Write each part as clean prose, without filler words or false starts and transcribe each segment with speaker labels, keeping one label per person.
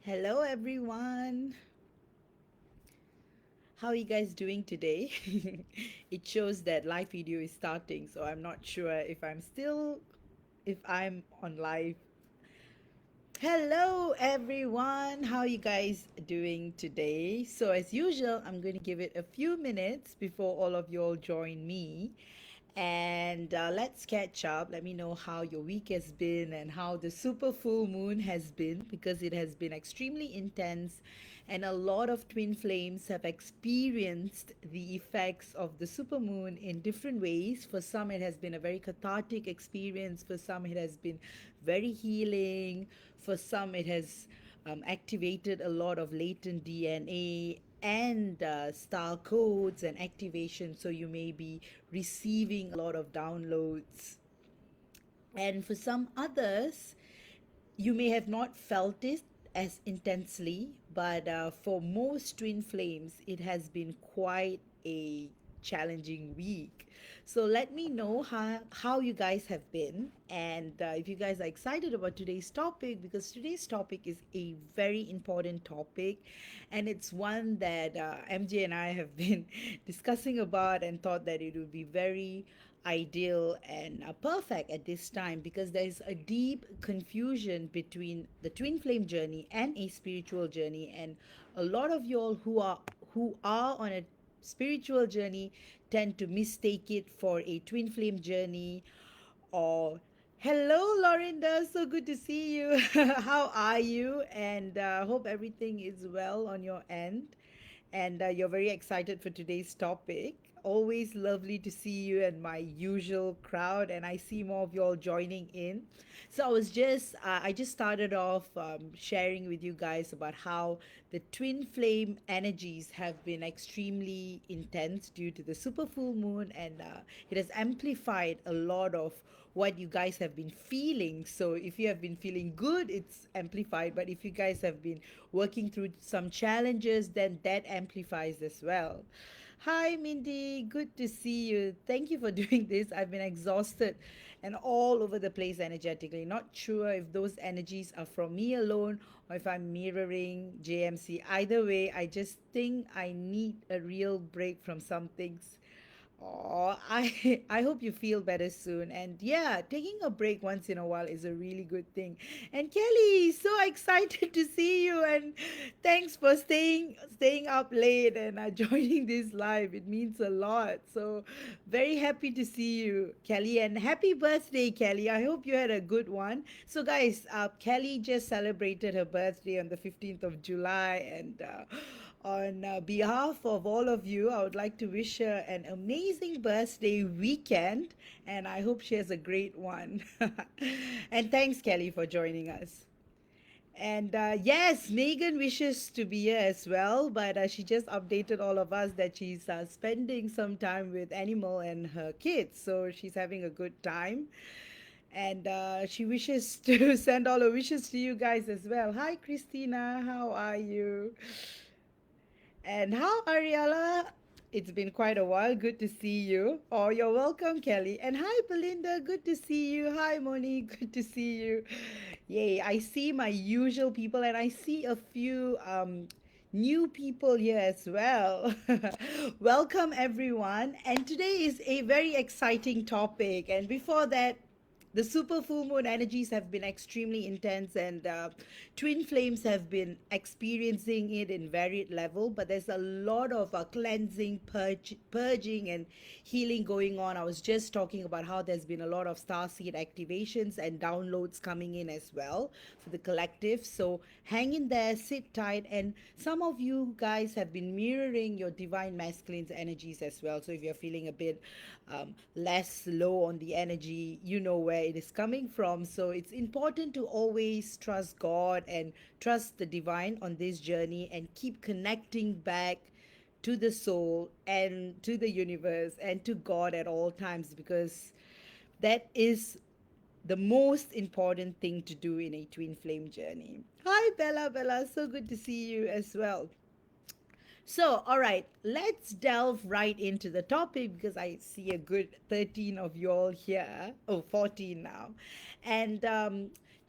Speaker 1: Hello, everyone. How are you guys doing today? It shows that live video is starting, so I'm not sure if I'm on live. Hello, everyone. How are you guys doing today? So, as usual, I'm going to give it a few minutes before all of you all join me. And let's catch up. Let me know how your week has been and how the super full moon has been, because it has been extremely intense. And a lot of twin flames have experienced the effects of the super moon in different ways. For some, it has been a very cathartic experience. For some, it has been very healing. For some, it has activated a lot of latent DNA and star codes and activation. So you may be receiving a lot of downloads. And for some others, you may have not felt it as intensely, but for most twin flames, it has been quite a challenging week. So let me know how you guys have been, and if you guys are excited about today's topic, because today's topic is a very important topic, and it's one that MJ and I have been discussing about and thought that it would be very ideal and perfect at this time, because there is a deep confusion between the twin flame journey and a spiritual journey, and a lot of y'all who are on a spiritual journey tend to mistake it for a twin flame journey. Or hello, Lorinda, so good to see you. How are you? And hope everything is well on your end, and you're very excited for today's topic. Always lovely to see you and my usual crowd, and I see more of you all joining in. So I just started off sharing with you guys about how the twin flame energies have been extremely intense due to the super full moon, and it has amplified a lot of what you guys have been feeling. So if you have been feeling good, it's amplified. But if you guys have been working through some challenges, then that amplifies as well. Hi, Mindy. Good to see you. Thank you for doing this. I've been exhausted and all over the place energetically. Not sure if those energies are from me alone or if I'm mirroring JMC. Either way, I just think I need a real break from some things. Oh, I hope you feel better soon. And yeah, taking a break once in a while is a really good thing. And Kelly, so excited to see you, and thanks for staying up late and joining this live. It means a lot. So very happy to see you, Kelly, and happy birthday, Kelly. I hope you had a good one. So guys, Kelly just celebrated her birthday on the 15th of July, and on behalf of all of you, I would like to wish her an amazing birthday weekend, and I hope she has a great one. And thanks, Kelly, for joining us. And yes, Megan wishes to be here as well, but she just updated all of us that she's spending some time with Animal and her kids, so she's having a good time. And she wishes to send all her wishes to you guys as well. Hi, Christina, how are you? And how, Ariella? It's been quite a while. Good to see you. Oh, you're welcome, Kelly. And hi, Belinda. Good to see you. Hi, Moni. Good to see you. Yay. I see my usual people, and I see a few new people here as well. Welcome, everyone. And today is a very exciting topic. And before that, the super full moon energies have been extremely intense, and twin flames have been experiencing it in varied level, but there's a lot of cleansing, purging and healing going on. I was just talking about how there's been a lot of starseed activations and downloads coming in as well for the collective. So hang in there, sit tight, and some of you guys have been mirroring your divine masculine's energies as well. So if you're feeling a bit less low on the energy, you know where it is coming from. So it's important to always trust God and trust the divine on this journey, and keep connecting back to the soul and to the universe and to God at all times, because that is the most important thing to do in a twin flame journey. Hi, Bella. Bella, so good to see you as well. So, all right, let's delve right into the topic, because I see a good 13 of you all here. Oh, 14 now. And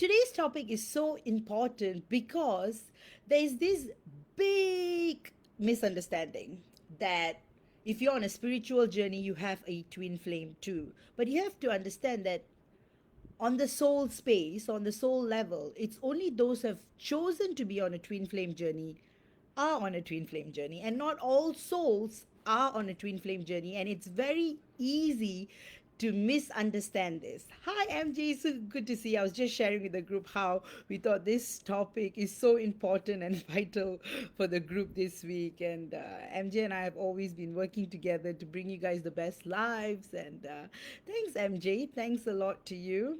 Speaker 1: today's topic is so important because there's this big misunderstanding that if you're on a spiritual journey, you have a twin flame too. But you have to understand that on the soul space, on the soul level, it's only those who have chosen to be on a twin flame journey are on a twin flame journey, and not all souls are on a twin flame journey. And it's very easy to misunderstand this. Hi, MJ. So good to see you. I was just sharing with the group how we thought this topic is so important and vital for the group this week. And MJ and I have always been working together to bring you guys the best lives. And thanks, MJ. Thanks a lot to you.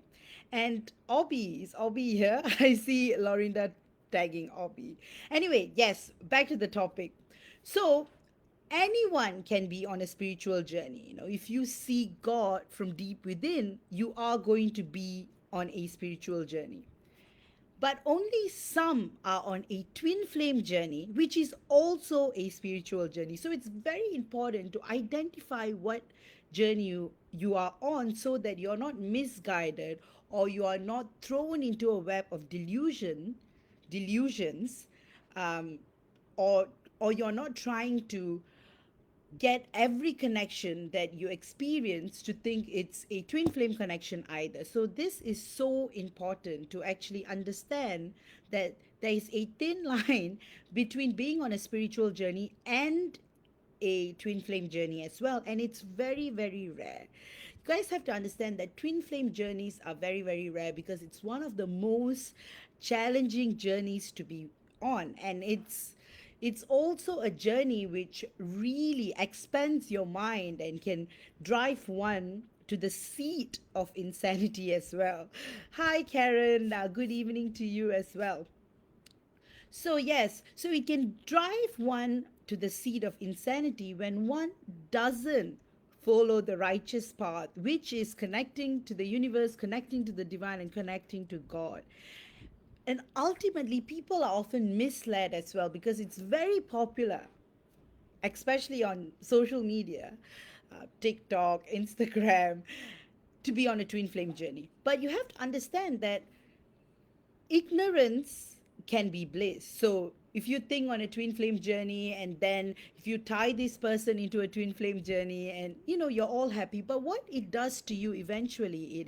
Speaker 1: And Obi, is Obi here? I see Lorinda tagging Obi. Anyway, yes, back to the topic. So, anyone can be on a spiritual journey. If you see God from deep within, you are going to be on a spiritual journey. But only some are on a twin flame journey, which is also a spiritual journey. So it's very important to identify what journey you are on so that you're not misguided or you are not thrown into a web of delusions, um, or you're not trying to get every connection that you experience to think it's a twin flame connection either. So this is so important to actually understand that there is a thin line between being on a spiritual journey and a twin flame journey as well, and it's very, very rare. You guys have to understand that twin flame journeys are very, very rare because it's one of the most challenging journeys to be on, and it's also a journey which really expands your mind and can drive one to the seat of insanity as well. Hi, Karen. Good evening to you as well. So, yes, so it can drive one to the seat of insanity when one doesn't follow the righteous path, which is connecting to the universe, connecting to the divine, and connecting to God. And ultimately, people are often misled as well because it's very popular, especially on social media, TikTok, Instagram, to be on a twin flame journey. But you have to understand that ignorance can be bliss. So if you think on a twin flame journey and then if you tie this person into a twin flame journey and you're all happy, but what it does to you eventually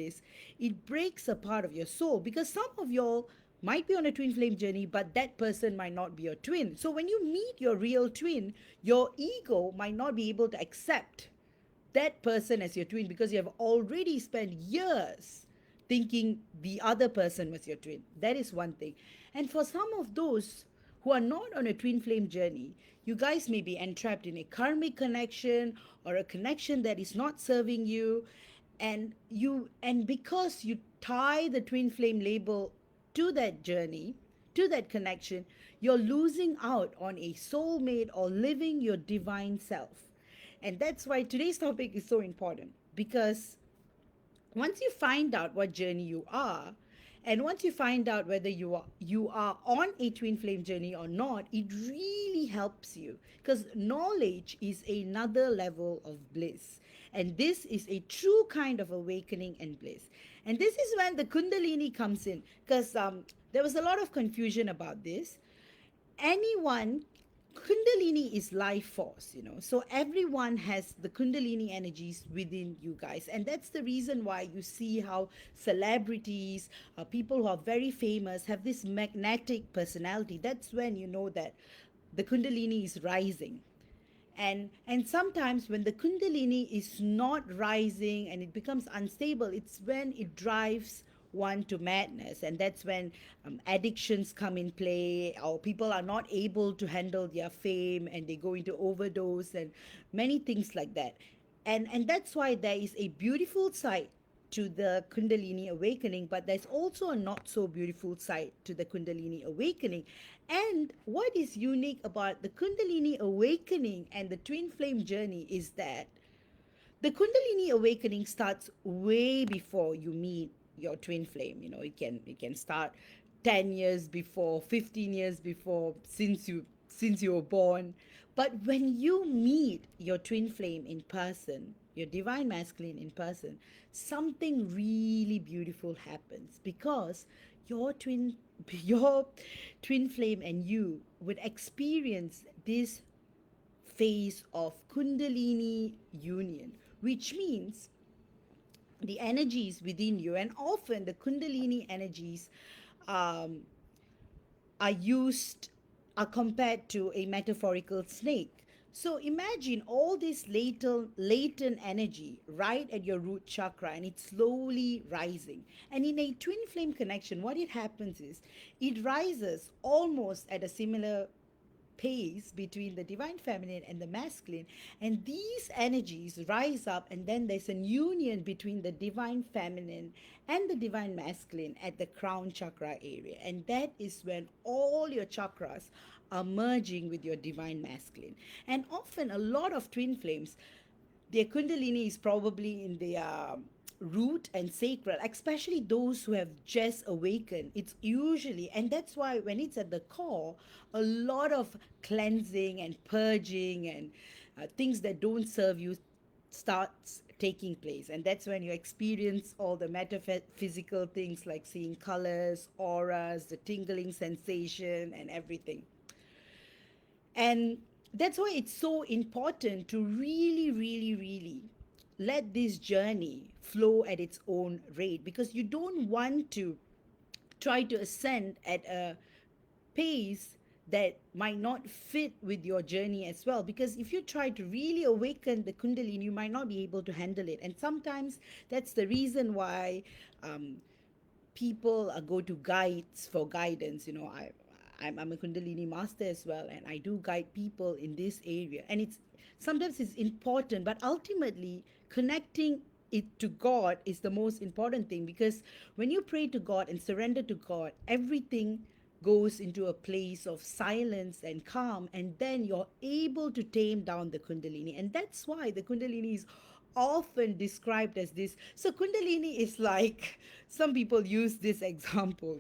Speaker 1: it breaks a part of your soul, because some of y'all might be on a twin flame journey, but that person might not be your twin. So when you meet your real twin, your ego might not be able to accept that person as your twin because you have already spent years thinking the other person was your twin. That is one thing. And for some of those who are not on a twin flame journey, you guys may be entrapped in a karmic connection or a connection that is not serving you, and because you tie the twin flame label to that journey, to that connection, you're losing out on a soulmate or living your divine self. And that's why today's topic is so important, because once you find out what journey you are, and once you find out whether you are on a twin flame journey or not, it really helps you, because knowledge is another level of bliss, and this is a true kind of awakening and bliss. And this is when the Kundalini comes in, because there was a lot of confusion about this. Anyone, Kundalini is life force, so everyone has the Kundalini energies within you guys, and that's the reason why you see how celebrities, people who are very famous, have this magnetic personality. That's when you know that the Kundalini is rising. And sometimes when the Kundalini is not rising and it becomes unstable, it's when it drives one to madness, and that's when addictions come in play, or people are not able to handle their fame and they go into overdose and many things like that. And that's why there is a beautiful side to the Kundalini awakening, but there's also a not so beautiful side to the Kundalini awakening. And what is unique about the Kundalini awakening and the twin flame journey is that the Kundalini awakening starts way before you meet your twin flame. It can start 10 years before, 15 years before, since you were born. But when you meet your twin flame in person, your divine masculine in person, something really beautiful happens, because your your twin flame and you would experience this phase of Kundalini union, which means the energies within you, and often the Kundalini energies um, are used, are compared to a metaphorical snake. So imagine all this latent energy right at your root chakra, and it's slowly rising. And in a twin flame connection, what it happens is it rises almost at a similar pace between the divine feminine and the masculine, and these energies rise up, and then there's a union between the divine feminine and the divine masculine at the crown chakra area, and that is when all your chakras are merging with your divine masculine. And often a lot of twin flames, their kundalini is probably in their root and sacral, especially those who have just awakened. It's usually, and that's why when it's at the core, a lot of cleansing and purging and things that don't serve you starts taking place. And that's when you experience all the metaphysical things like seeing colors, auras, the tingling sensation, and everything. And that's why it's so important to really, really, really let this journey flow at its own rate, because you don't want to try to ascend at a pace that might not fit with your journey as well. Because if you try to really awaken the Kundalini, you might not be able to handle it. And sometimes that's the reason why um, people go to guides for guidance. I'm a Kundalini master as well, and I do guide people in this area. And it's sometimes it's important, but ultimately connecting it to God is the most important thing, because when you pray to God and surrender to God, everything goes into a place of silence and calm, and then you're able to tame down the Kundalini. And that's why the Kundalini is often described as this. So Kundalini is like, some people use this example.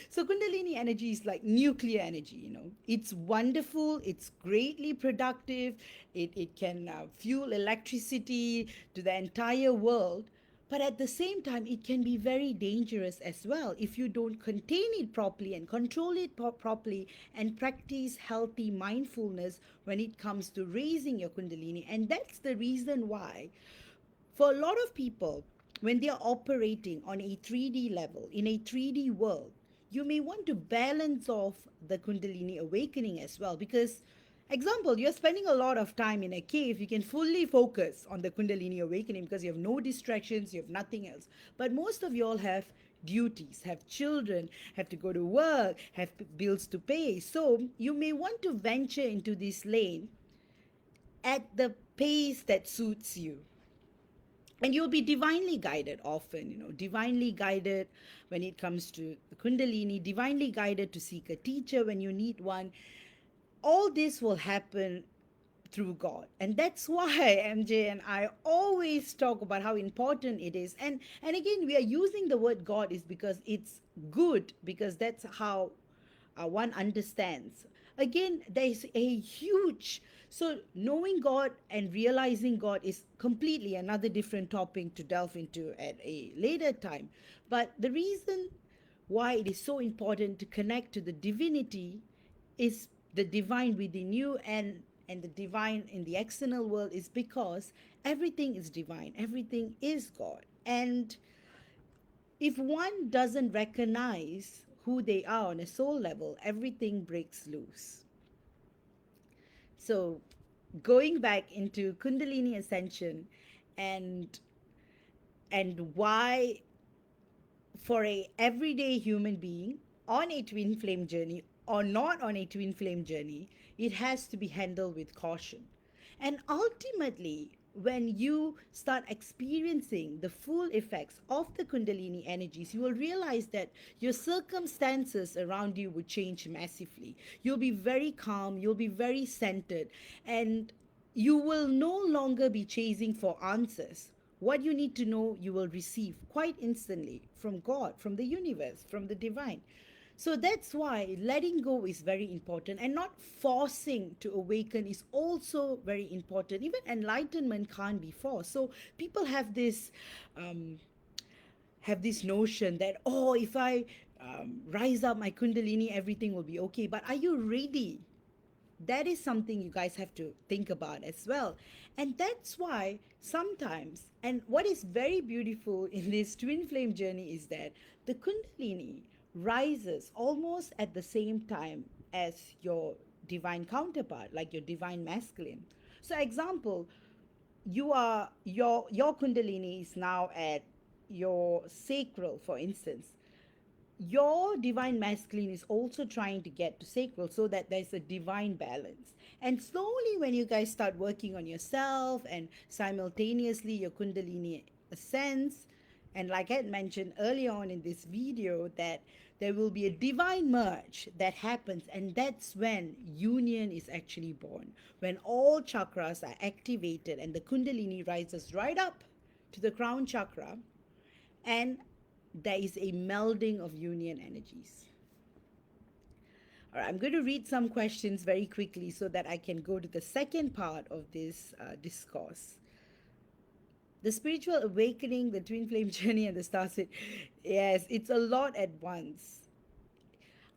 Speaker 1: So Kundalini energy is like nuclear energy. It's wonderful, it's greatly productive, it can fuel electricity to the entire world. But at the same time, it can be very dangerous as well if you don't contain it properly and control it properly and practice healthy mindfulness when it comes to raising your Kundalini. And that's the reason why, for a lot of people, when they are operating on a 3D level, in a 3D world, you may want to balance off the Kundalini awakening as well. Because, example, you're spending a lot of time in a cave, you can fully focus on the Kundalini awakening because you have no distractions, you have nothing else. But most of you all have duties, have children, have to go to work, have bills to pay. So you may want to venture into this lane at the pace that suits you, and you'll be divinely guided often, divinely guided when it comes to the Kundalini, divinely guided to seek a teacher when you need one. All this will happen through God. And that's why MJ and I always talk about how important it is. And again, we are using the word God is because it's good, because that's how one understands. Again, there is a huge, so knowing God and realizing God is completely another different topic to delve into at a later time. But the reason why it is so important to connect to the divinity is the divine within you, and the divine in the external world, is because everything is divine, everything is God. And if one doesn't recognize who they are on a soul level, everything breaks loose. So, going back into Kundalini ascension, and why, for a everyday human being on a twin flame journey or not on a twin flame journey, it has to be handled with caution. And ultimately, when you start experiencing the full effects of the Kundalini energies, you will realize that your circumstances around you will change massively. You'll be very calm, you'll be very centered, and you will no longer be chasing for answers. What you need to know, you will receive quite instantly from God, from the universe, from the divine. So that's why letting go is very important, and not forcing to awaken is also very important. Even enlightenment can't be forced. So people um, have this notion that, oh, if I rise up my Kundalini, everything will be okay. But are you ready? That is something you guys have to think about as well. And that's why sometimes, and what is very beautiful in this twin flame journey is that the Kundalini rises almost at the same time as your divine counterpart, like your divine masculine. So, example, you are your Kundalini is now at your sacral, for instance. Your divine masculine is also trying to get to sacral so that there's a divine balance. And slowly, when you guys start working on yourself and simultaneously your Kundalini ascends, and like I had mentioned earlier on in this video, that there will be a divine merge that happens, and that's when union is actually born. When all chakras are activated and the Kundalini rises right up to the crown chakra, and there is a melding of union energies. All right, I'm going to read some questions very quickly so that I can go to the second part of this discourse. The spiritual awakening, the twin flame journey, and the star seed. Yes, it's a lot at once.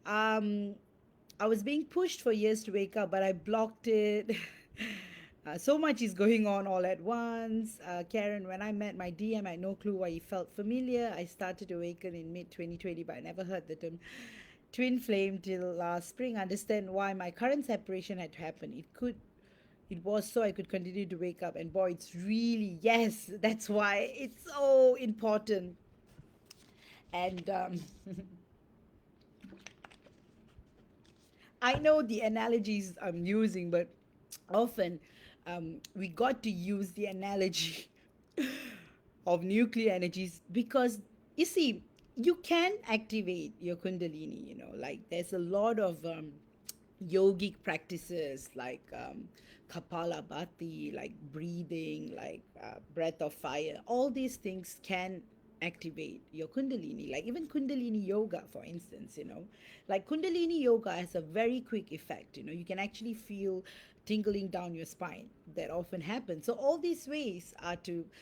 Speaker 1: I was being pushed for years to wake up, but I blocked it. So much is going on all at once. Karen, when I met my DM, I had no clue why he felt familiar. I started to awaken in mid 2020, but I never heard the term twin flame till last spring. Understand why my current separation had to happen. It was so I could continue to wake up. And boy, it's really, yes, that's why it's so important. And I know the analogies I'm using, but often we got to use the analogy of nuclear energies because you see, you can activate your Kundalini, like there's a lot of yogic practices like Kapalabhati, like breathing, like breath of fire. All these things can activate your Kundalini, like even Kundalini yoga, for instance, like Kundalini yoga has a very quick effect. You can actually feel tingling down your spine. That often happens. So all these ways are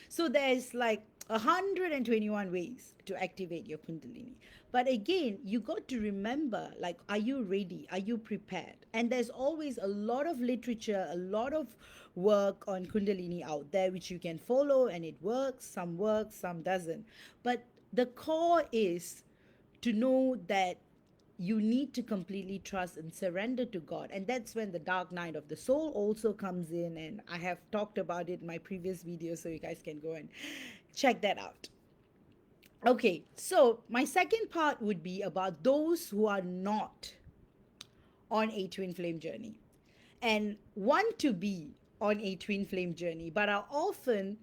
Speaker 1: so there's like 121 ways to activate your Kundalini. But again, you got to remember, like, are you ready? Are you prepared? And there's always a lot of literature, a lot of work on Kundalini out there, which you can follow, and it works, some doesn't. But the core is to know that you need to completely trust and surrender to God. And that's when the dark night of the soul also comes in. And I have talked about it in my previous video, so you guys can go and check that out. Okay, so my second part would be about those who are not on a twin flame journey and want to be on a twin flame journey, but are often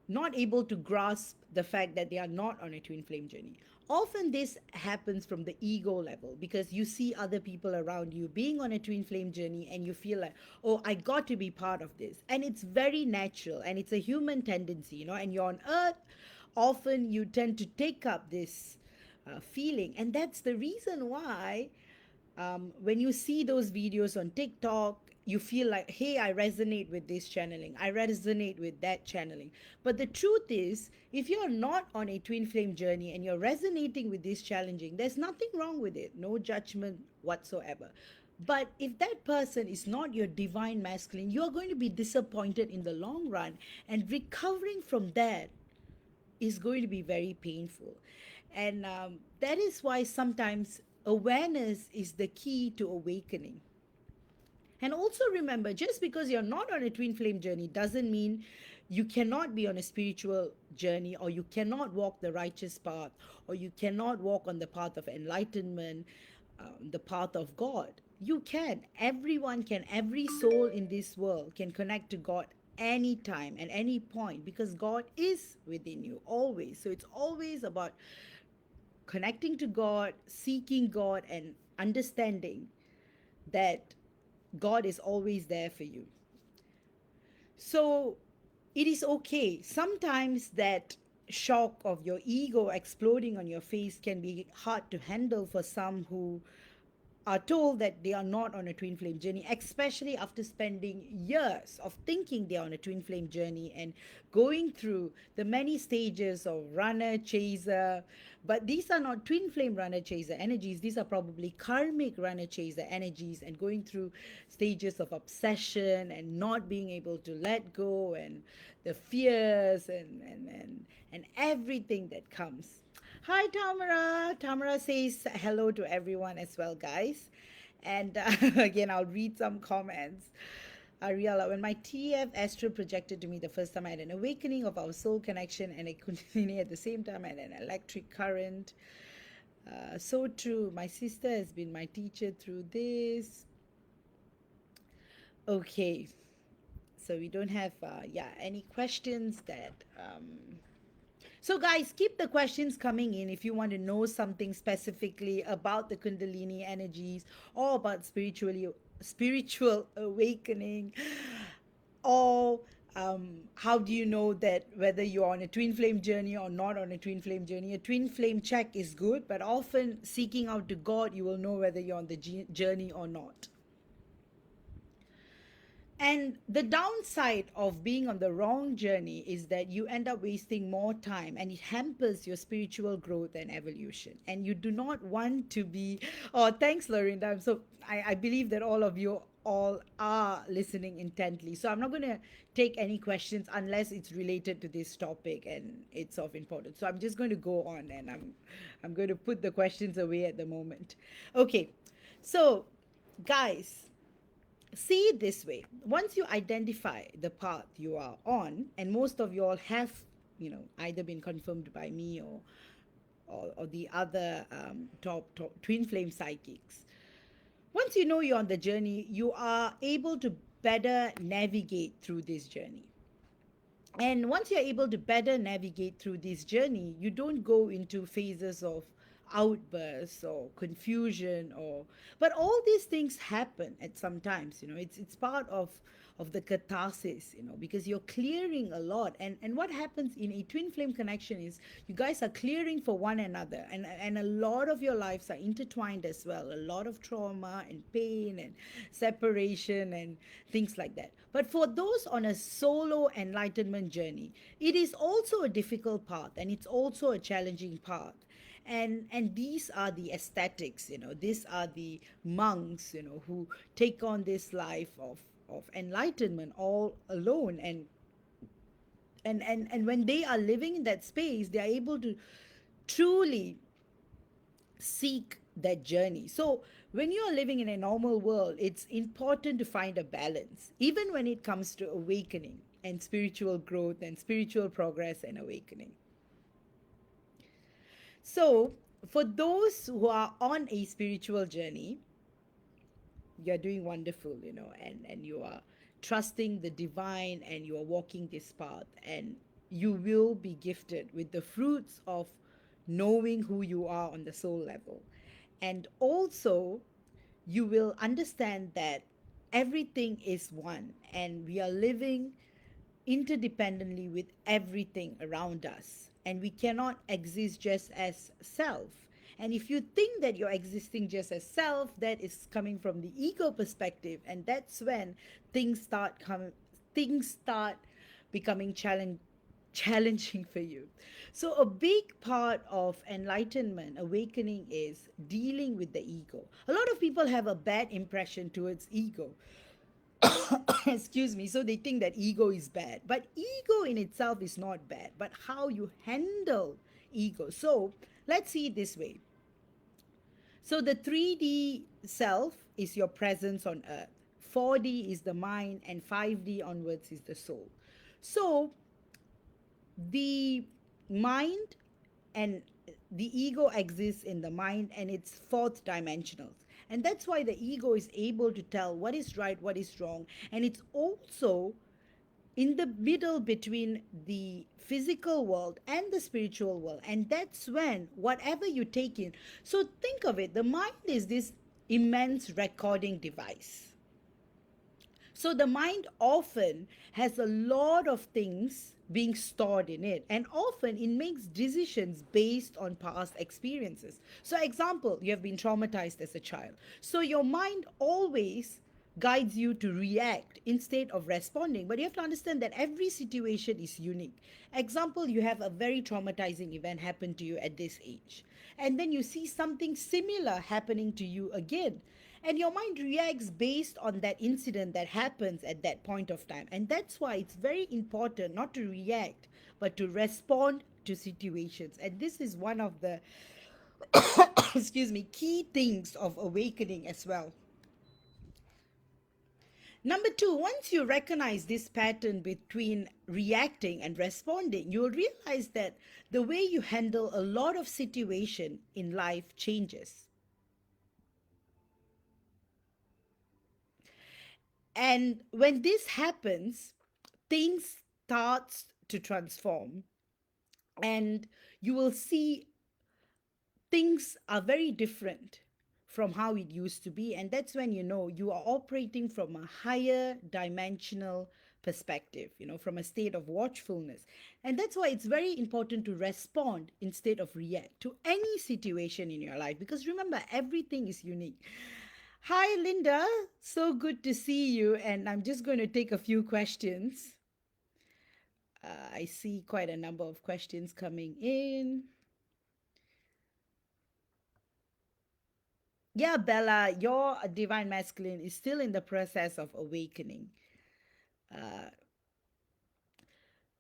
Speaker 1: not able to grasp the fact that they are not on a twin flame journey. Often this happens from the ego level because you see other people around you being on a twin flame journey and you feel like, oh, I got to be part of this. And it's very natural and it's a human tendency, and you're on earth. Often you tend to take up this feeling. And that's the reason why when you see those videos on TikTok, you feel like, hey, I resonate with this channeling. I resonate with that channeling. But the truth is, if you're not on a twin flame journey and you're resonating with this challenging, there's nothing wrong with it. No judgment whatsoever. But if that person is not your divine masculine, you're going to be disappointed in the long run. And recovering from that is going to be very painful. And that is why sometimes awareness is the key to awakening. And also remember, just because you're not on a twin flame journey doesn't mean you cannot be on a spiritual journey, or you cannot walk the righteous path, or you cannot walk on the path of enlightenment, the path of God. You can. Everyone can. Every soul in this world can connect to God anytime and any point because God is within you always. So it's always about connecting to God, seeking God, and understanding that God is always there for you. So it is okay. Sometimes that shock of your ego exploding on your face can be hard to handle for some who are told that they are not on a twin flame journey, especially after spending years of thinking they are on a twin flame journey and going through the many stages of runner, chaser. But these are not twin flame runner, chaser energies. These are probably karmic runner, chaser energies, and going through stages of obsession and not being able to let go, and the fears and everything that comes. Hi, Tamara. Tamara says hello to everyone as well, guys. And again, I'll read some comments. Ariella, when my TF astral projected to me the first time, I had an awakening of our soul connection and a Kundalini at the same time. I had an electric current. So true. My sister has been my teacher through this. Okay. So we don't have, any questions that. So, guys, keep the questions coming in if you want to know something specifically about the Kundalini energies or about spiritual awakening, or how do you know that whether you're on a twin flame journey or not on a twin flame journey. A twin flame check is good, but often seeking out to God, you will know whether you're on the journey or not. And the downside of being on the wrong journey is that you end up wasting more time, and it hampers your spiritual growth and evolution. And you do not want to be. Oh, thanks, Lorinda. I believe that all of you all are listening intently. So I'm not going to take any questions unless it's related to this topic and it's of importance. So I'm just going to go on, and I'm going to put the questions away at the moment. Okay. So, guys, see it this way. Once you identify the path you are on, and most of you all have, either been confirmed by me or the other top twin flame psychics. Once you know you're on the journey, you are able to better navigate through this journey. And once you're able to better navigate through this journey, you don't go into phases of outbursts or confusion, but all these things happen at some times. It's part of the catharsis, because you're clearing a lot. And what happens in a twin flame connection is you guys are clearing for one another, and a lot of your lives are intertwined as well. A lot of trauma and pain and separation and things like that. But for those on a solo enlightenment journey, it is also a difficult path, and it's also a challenging path. And these are the aesthetics, these are the monks, who take on this life of enlightenment all alone. And when they are living in that space, they are able to truly seek that journey. So when you are living in a normal world, it's important to find a balance, even when it comes to awakening and spiritual growth and spiritual progress and awakening. So, for those who are on a spiritual journey, you're doing wonderful, and you are trusting the divine, and you are walking this path, and you will be gifted with the fruits of knowing who you are on the soul level. And also, you will understand that everything is one, and we are living interdependently with everything around us, and we cannot exist just as self. And if you think that you're existing just as self, that is coming from the ego perspective, and that's when things start becoming challenging for you. So a big part of enlightenment, awakening, is dealing with the ego. A lot of people have a bad impression towards ego. Excuse me. So they think that ego is bad, but ego in itself is not bad, but how you handle ego. So let's see it this way. So the 3D self is your presence on earth, 4D is the mind, and 5D onwards is the soul. So the mind and the ego exists in the mind, and it's fourth dimensional. And that's why the ego is able to tell what is right, what is wrong. And it's also in the middle between the physical world and the spiritual world. And that's when whatever you take in. So think of it, the mind is this immense recording device. So the mind often has a lot of things being stored in it, and often it makes decisions based on past experiences. So example, you have been traumatized as a child. So your mind always guides you to react instead of responding. But you have to understand that every situation is unique. Example, you have a very traumatizing event happen to you at this age, and then you see something similar happening to you again. And your mind reacts based on that incident that happens at that point of time. And that's why it's very important not to react, but to respond to situations. And this is one of the, excuse me, key things of awakening as well. Number two, once you recognize this pattern between reacting and responding, you'll realize that the way you handle a lot of situation in life changes. And when this happens, things starts to transform, and you will see things are very different from how it used to be. And that's when you know you are operating from a higher dimensional perspective, from a state of watchfulness. And that's why it's very important to respond instead of react to any situation in your life, because remember, everything is unique. Hi, Linda. So good to see you. And I'm just going to take a few questions. I see quite a number of questions coming in. Yeah, Bella, your divine masculine is still in the process of awakening. Uh,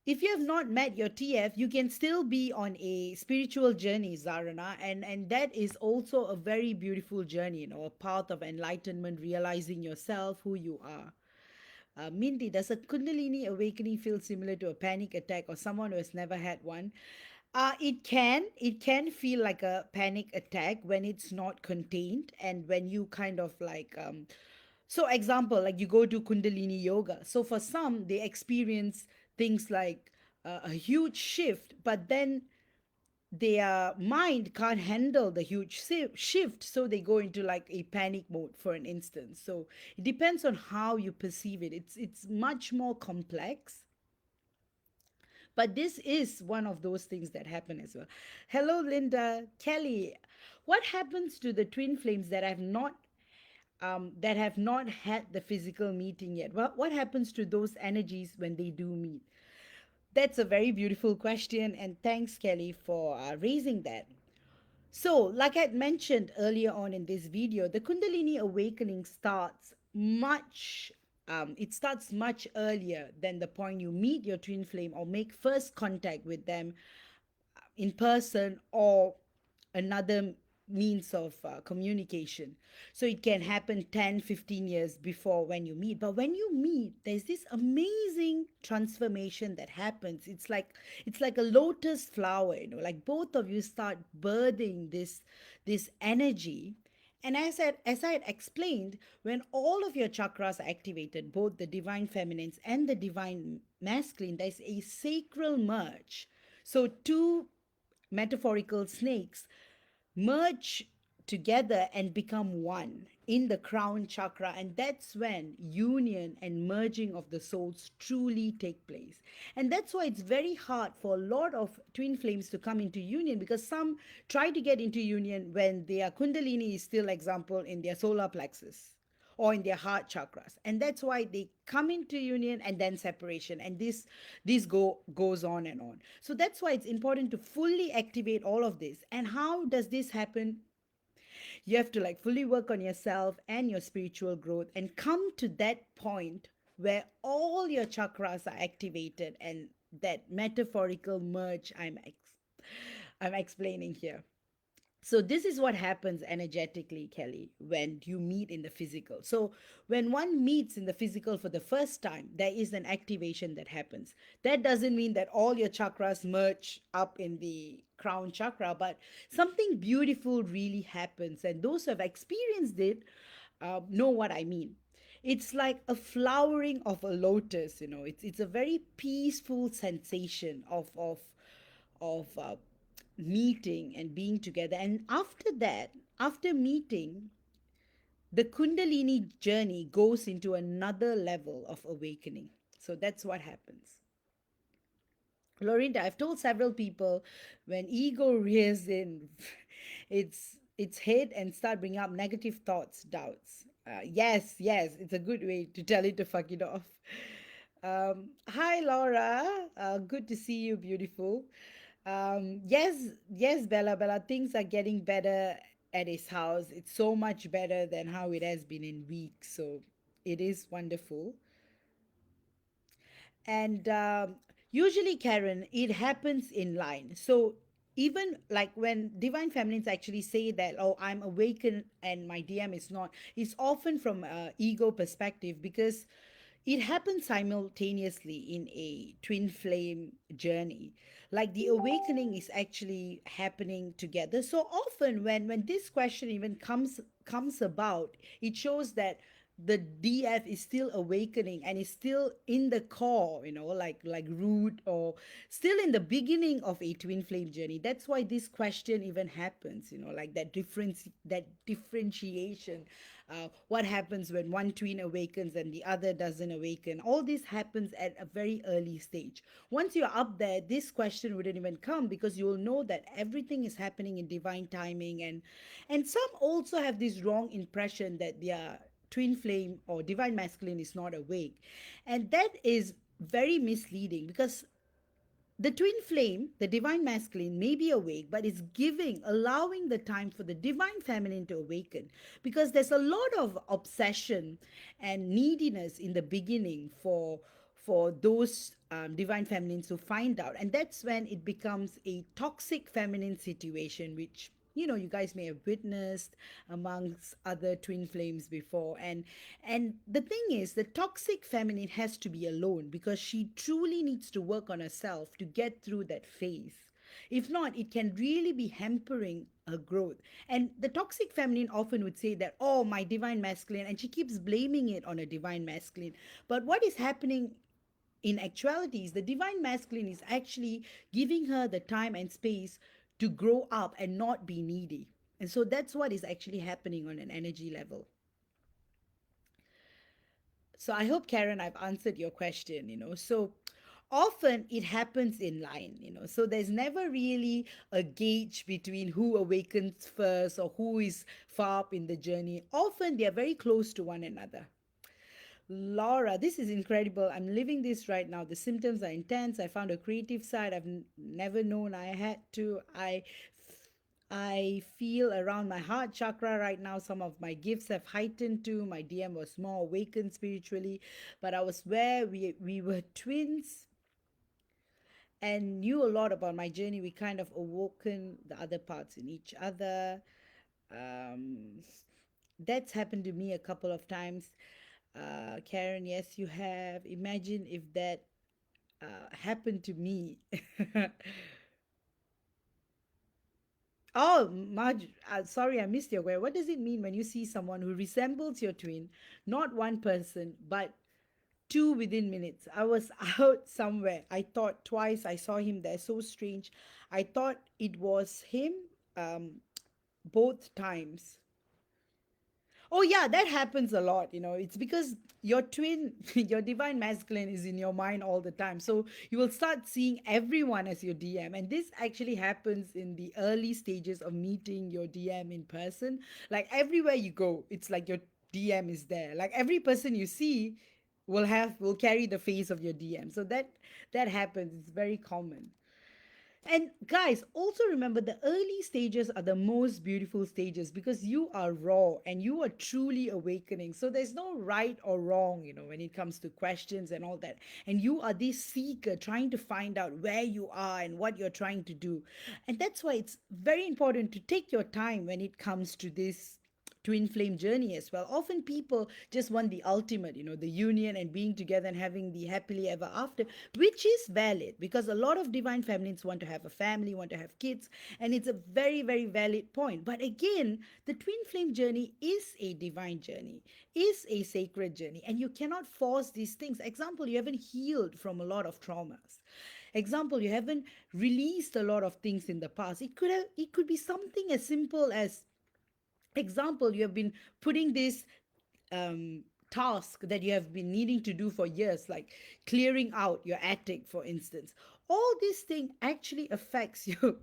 Speaker 1: if you have not met your TF, you can still be on a spiritual journey, Zarana, and that is also a very beautiful journey, a path of enlightenment, realizing yourself, who you are. Mindy, does a Kundalini awakening feel similar to a panic attack or someone who has never had one? It can feel like a panic attack when it's not contained, and when you kind of like so example, like you go to Kundalini yoga. So for some, they experience things like a huge shift, but then their mind can't handle the huge shift, so they go into like a panic mode for an instance. So it depends on how you perceive it. It's much more complex, but this is one of those things that happen as well. Hello, Linda. Kelly, what happens to the twin flames that have not had the physical meeting yet? What happens to those energies when they do meet? That's a very beautiful question, and thanks, Kelly, for raising that. So, like I had mentioned earlier on in this video, the Kundalini awakening it starts much earlier than the point you meet your twin flame or make first contact with them in person or another means of communication. So it can happen 10, 15 years before when you meet. But when you meet, there's this amazing transformation that happens. It's like a lotus flower, like both of you start birthing this energy. And as I had explained, when all of your chakras are activated, both the divine feminines and the divine masculine, there's a sacral merge. So two metaphorical snakes merge together and become one in the crown chakra, and that's when union and merging of the souls truly take place. And that's why it's very hard for a lot of twin flames to come into union, because some try to get into union when their kundalini is still, example, in their solar plexus or in their heart chakras, and that's why they come into union and then separation, and this goes on and on. So that's why it's important to fully activate all of this. And how does this happen? You have to like fully work on yourself and your spiritual growth and come to that point where all your chakras are activated, and that metaphorical merge I'm explaining here. So this is what happens energetically, Kelly, when you meet in the physical. So when one meets in the physical for the first time, there is an activation that happens. That doesn't mean that all your chakras merge up in the crown chakra, but something beautiful really happens, and those who have experienced it know what I mean. It's like a flowering of a lotus. It's a very peaceful sensation of meeting and being together. And after that, after meeting, the Kundalini journey goes into another level of awakening. So that's what happens. Lorinda, I've told several people when ego rears in its head and start bringing up negative thoughts, doubts. Yes, yes, it's a good way to tell it to fuck it off. Hi, Laura. Good to see you, beautiful. Yes, yes, Bella, Bella. Things are getting better at his house. It's so much better than how it has been in weeks. So it is wonderful. And usually, Karen, it happens in line. So even like when divine feminines actually say that, oh, I'm awakened and my DM is not, it's often from a ego perspective because it happens simultaneously in a twin flame journey. Like the awakening is actually happening together. So often when this question even comes about, it shows that the DF is still awakening and is still in the core, like root, or still in the beginning of a twin flame journey. That's why this question even happens, like that differentiation. What happens when one twin awakens and the other doesn't awaken? All this happens at a very early stage. Once you're up there, this question wouldn't even come because you will know that everything is happening in divine timing. And some also have this wrong impression that they are twin flame or divine masculine is not awake, and that is very misleading because the twin flame, the divine masculine, may be awake, but it's allowing the time for the divine feminine to awaken, because there's a lot of obsession and neediness in the beginning for those divine feminines to find out, and that's when it becomes a toxic feminine situation, which you guys may have witnessed amongst other twin flames before. And the thing is, the toxic feminine has to be alone because she truly needs to work on herself to get through that phase. If not, it can really be hampering her growth. And the toxic feminine often would say that, oh, my divine masculine, and she keeps blaming it on a divine masculine. But what is happening in actuality is the divine masculine is actually giving her the time and space to grow up and not be needy. And so that's what is actually happening on an energy level. So I hope, Karen, I've answered your question. So often it happens in line. So there's never really a gauge between who awakens first or who is far up in the journey. Often they are very close to one another. Laura, this is incredible. I'm living this right now. The symptoms are intense. I found a creative side I've never known I had to. I feel around my heart chakra right now. Some of my gifts have heightened too. My DM was more awakened spiritually, but I was where we were twins and knew a lot about my journey. We kind of awoken the other parts in each other. Um, that's happened to me a couple of times. Karen, yes, you have. Imagine if that happened to me. Oh, Marge, sorry, I missed your question. What does it mean when you see someone who resembles your twin, not one person, but two within minutes? I was out somewhere. I thought twice I saw him there. So strange. I thought it was him both times. Oh yeah, that happens a lot. It's because your twin, your divine masculine is in your mind all the time. So you will start seeing everyone as your DM. And this actually happens in the early stages of meeting your DM in person. Like everywhere you go, it's like your DM is there. Like every person you see will carry the face of your DM. So that happens. It's very common. And guys, also remember the early stages are the most beautiful stages because you are raw and you are truly awakening. So there's no right or wrong, when it comes to questions and all that. And you are this seeker trying to find out where you are and what you're trying to do. And that's why it's very important to take your time when it comes to this twin flame journey as well. Often people just want the ultimate, the union and being together and having the happily ever after, which is valid because a lot of divine feminines want to have a family, want to have kids, and it's a very, very valid point. But again, the twin flame journey is a divine journey, is a sacred journey, and you cannot force these things. Example, you haven't healed from a lot of traumas. Example, you haven't released a lot of things in the past. It could be something as simple as Example, you have been putting this um, task that you have been needing to do for years, like clearing out your attic, for instance. All this thing actually affects your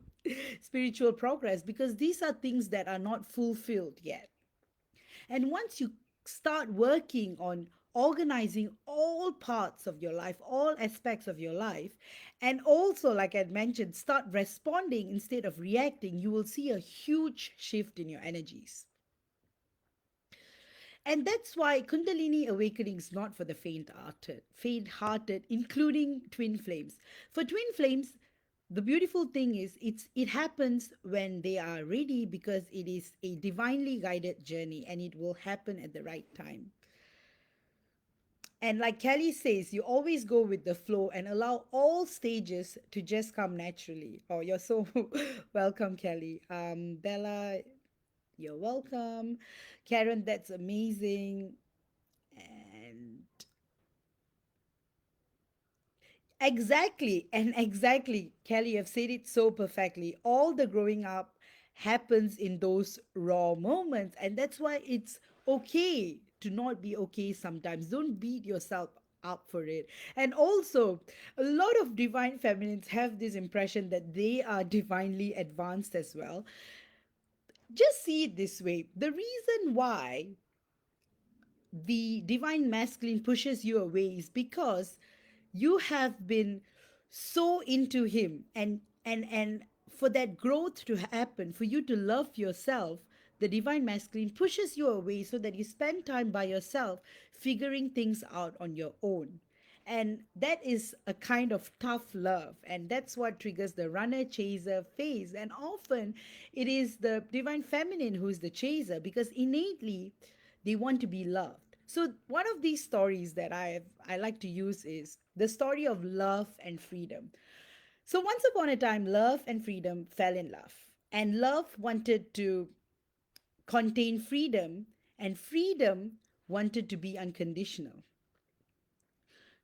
Speaker 1: spiritual progress because these are things that are not fulfilled yet. And once you start working on organizing all parts of your life, all aspects of your life, and also, like I mentioned, start responding instead of reacting, you will see a huge shift in your energies. And that's why Kundalini Awakening is not for the faint-hearted, including twin flames. For twin flames, the beautiful thing is it happens when they are ready because it is a divinely guided journey and it will happen at the right time. And like Kelly says, you always go with the flow and allow all stages to just come naturally. Oh, you're so welcome, Kelly. Bella, you're welcome. Karen, that's amazing. And exactly, and exactly, Kelly, you've said it so perfectly. All the growing up happens in those raw moments, and that's why it's okay to not be okay sometimes. Don't beat yourself up for it. And also, a lot of divine feminines have this impression that they are divinely advanced as well. Just see it this way: the reason why the divine masculine pushes you away is because you have been so into him, and for that growth to happen, for you to love yourself, the divine masculine pushes you away so that you spend time by yourself figuring things out on your own. And that is a kind of tough love, and that's what triggers the runner chaser phase. And often it is the divine feminine who's the chaser because innately they want to be loved. So one of these stories that I like to use is the story of love and freedom. So once upon a time, love and freedom fell in love, and love wanted to contain freedom, and freedom wanted to be unconditional.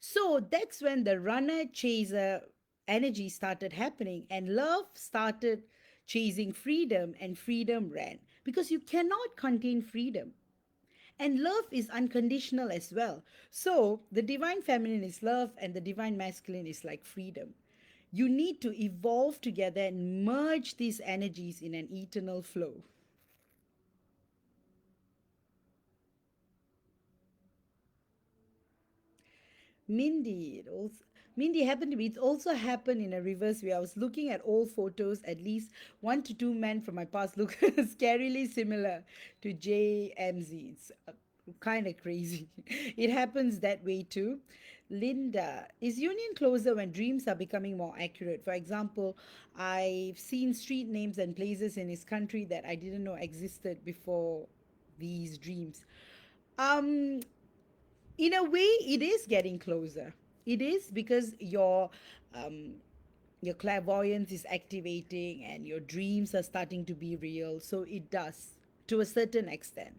Speaker 1: So that's when the runner chaser energy started happening, and love started chasing freedom, and freedom ran because you cannot contain freedom. And love is unconditional as well. So the divine feminine is love, and the divine masculine is like freedom. You need to evolve together and merge these energies in an eternal flow. Mindy, it also Mindy happened to be. It's also happened in a reverse way. I was looking at old photos. At least one to two men from my past look scarily similar to JMZ. It's kind of crazy. It happens that way too. Linda, is union closer when dreams are becoming more accurate? For example, I've seen street names and places in his country that I didn't know existed before these dreams. Um, in a way it is getting closer. It is because um your clairvoyance is activating and your dreams are starting to be real, so it does to a certain extent.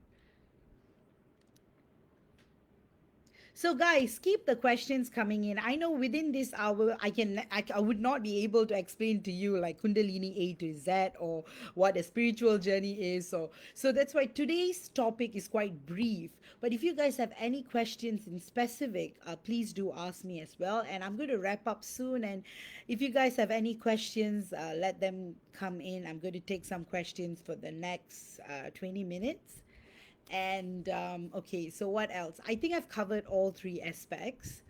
Speaker 1: So, guys, keep the questions coming in. I know within this hour, I would not be able to explain to you like Kundalini A to Z or what a spiritual journey is. So that's why today's topic is quite brief. But if you guys have any questions in specific, please do ask me as well. And I'm going to wrap up soon. And if you guys have any questions, let them come in. I'm going to take some questions for the next 20 minutes. And okay, so what else? I think I've covered all three aspects.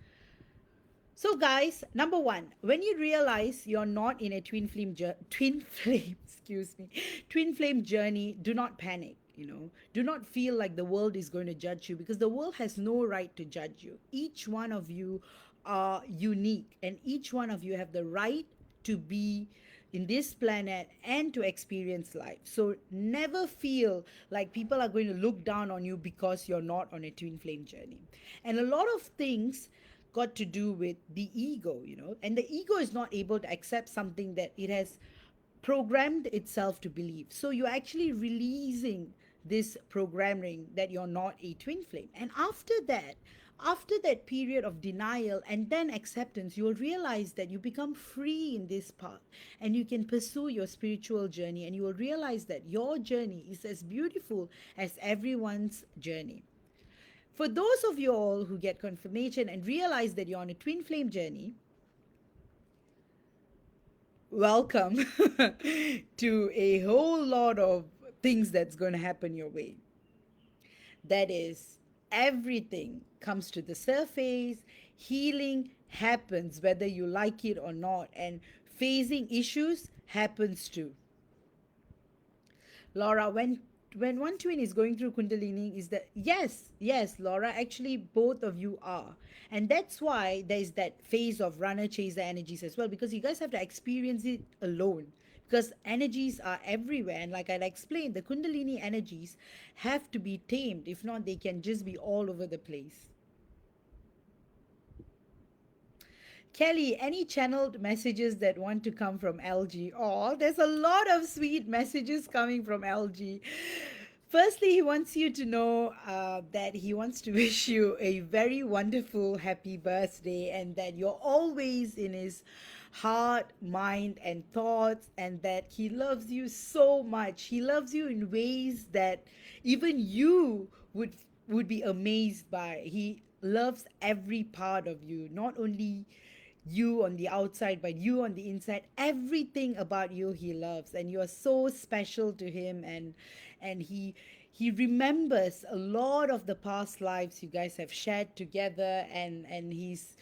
Speaker 1: So, guys, number one, when you realize you're not in a twin flame, excuse me, twin flame journey, do not panic. Do not feel like the world is going to judge you because the world has no right to judge you. Each one of you are unique, and each one of you have the right to be in this planet and to experience life. So never feel like people are going to look down on you because you're not on a twin flame journey. And a lot of things got to do with the ego, and the ego is not able to accept something that it has programmed itself to believe. So you're actually releasing this programming that you're not a twin flame. And after that period of denial and then acceptance, you'll realize that you become free in this path and you can pursue your spiritual journey, and you will realize that your journey is as beautiful as everyone's journey. For those of you all who get confirmation and realize that you're on a twin flame journey, welcome to a whole lot of things that's going to happen your way. That is, everything comes to the surface, healing happens whether you like it or not, and facing issues happens too. Laura, when one twin is going through Kundalini, is that yes, Laura, actually both of you are. And that's why there's that phase of runner chaser energies as well, because you guys have to experience it alone. Because energies are everywhere, and like I explained, the Kundalini energies have to be tamed. If not, they can just be all over the place. Kelly, any channeled messages that want to come from LG? Oh, there's a lot of sweet messages coming from LG. Firstly, he wants you to know that he wants to wish you a very wonderful, happy birthday, and that you're always in his heart, mind, and thoughts, and that he loves you so much. He loves you in ways that even you would be amazed by. He loves every part of you, not only you on the outside but you on the inside. Everything about you he loves, and you are so special to him. And he remembers a lot of the past lives you guys have shared together, and he's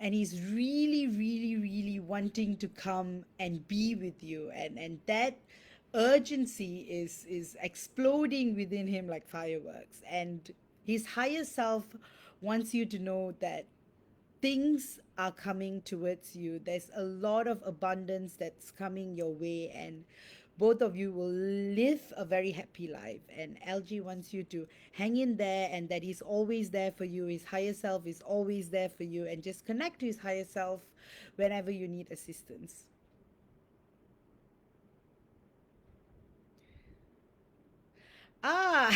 Speaker 1: really really really wanting to come and be with you, and that urgency is exploding within him like fireworks. And his higher self wants you to know that things are coming towards you. There's a lot of abundance that's coming your way, and both of you will live a very happy life. And LG wants you to hang in there, and that he's always there for you. His higher self is always there for you, and just connect to his higher self whenever you need assistance. Ah,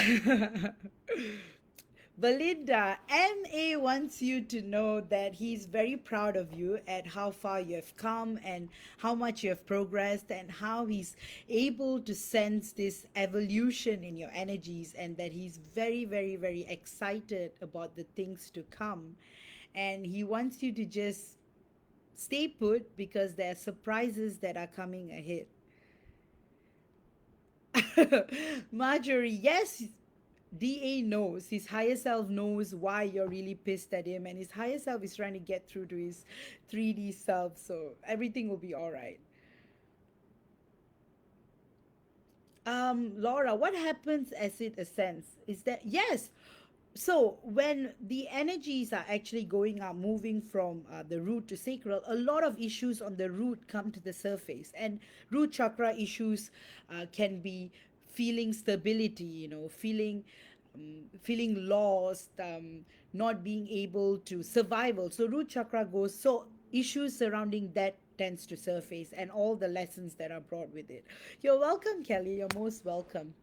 Speaker 1: Belinda, MA wants you to know that he's very proud of you at how far you have come and how much you have progressed, and how he's able to sense this evolution in your energies, and that he's very, very, very excited about the things to come. And he wants you to just stay put because there are surprises that are coming ahead. Marjorie, yes, DA knows, his higher self knows why you're really pissed at him, and his higher self is trying to get through to his 3D self, so everything will be all right. Laura, what happens as it ascends? Is that yes? So when the energies are actually going up, moving from the root to sacral, a lot of issues on the root come to the surface, and root chakra issues can be feeling stability, feeling lost, not being able to survival. So root chakra goes. So issues surrounding that tends to surface, and all the lessons that are brought with it. You're welcome, Kelly. You're most welcome.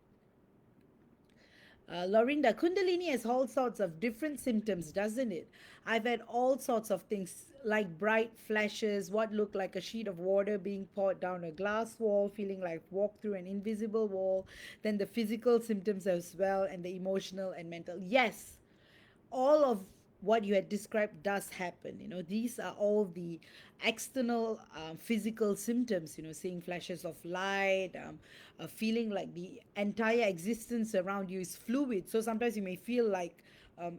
Speaker 1: Lorinda, Kundalini has all sorts of different symptoms, doesn't it? I've had all sorts of things like bright flashes, what looked like a sheet of water being poured down a glass wall, feeling like walk through an invisible wall, then the physical symptoms as well, and the emotional and mental. Yes, all of what you had described does happen. These are all the external physical symptoms, seeing flashes of light, feeling like the entire existence around you is fluid. So sometimes you may feel like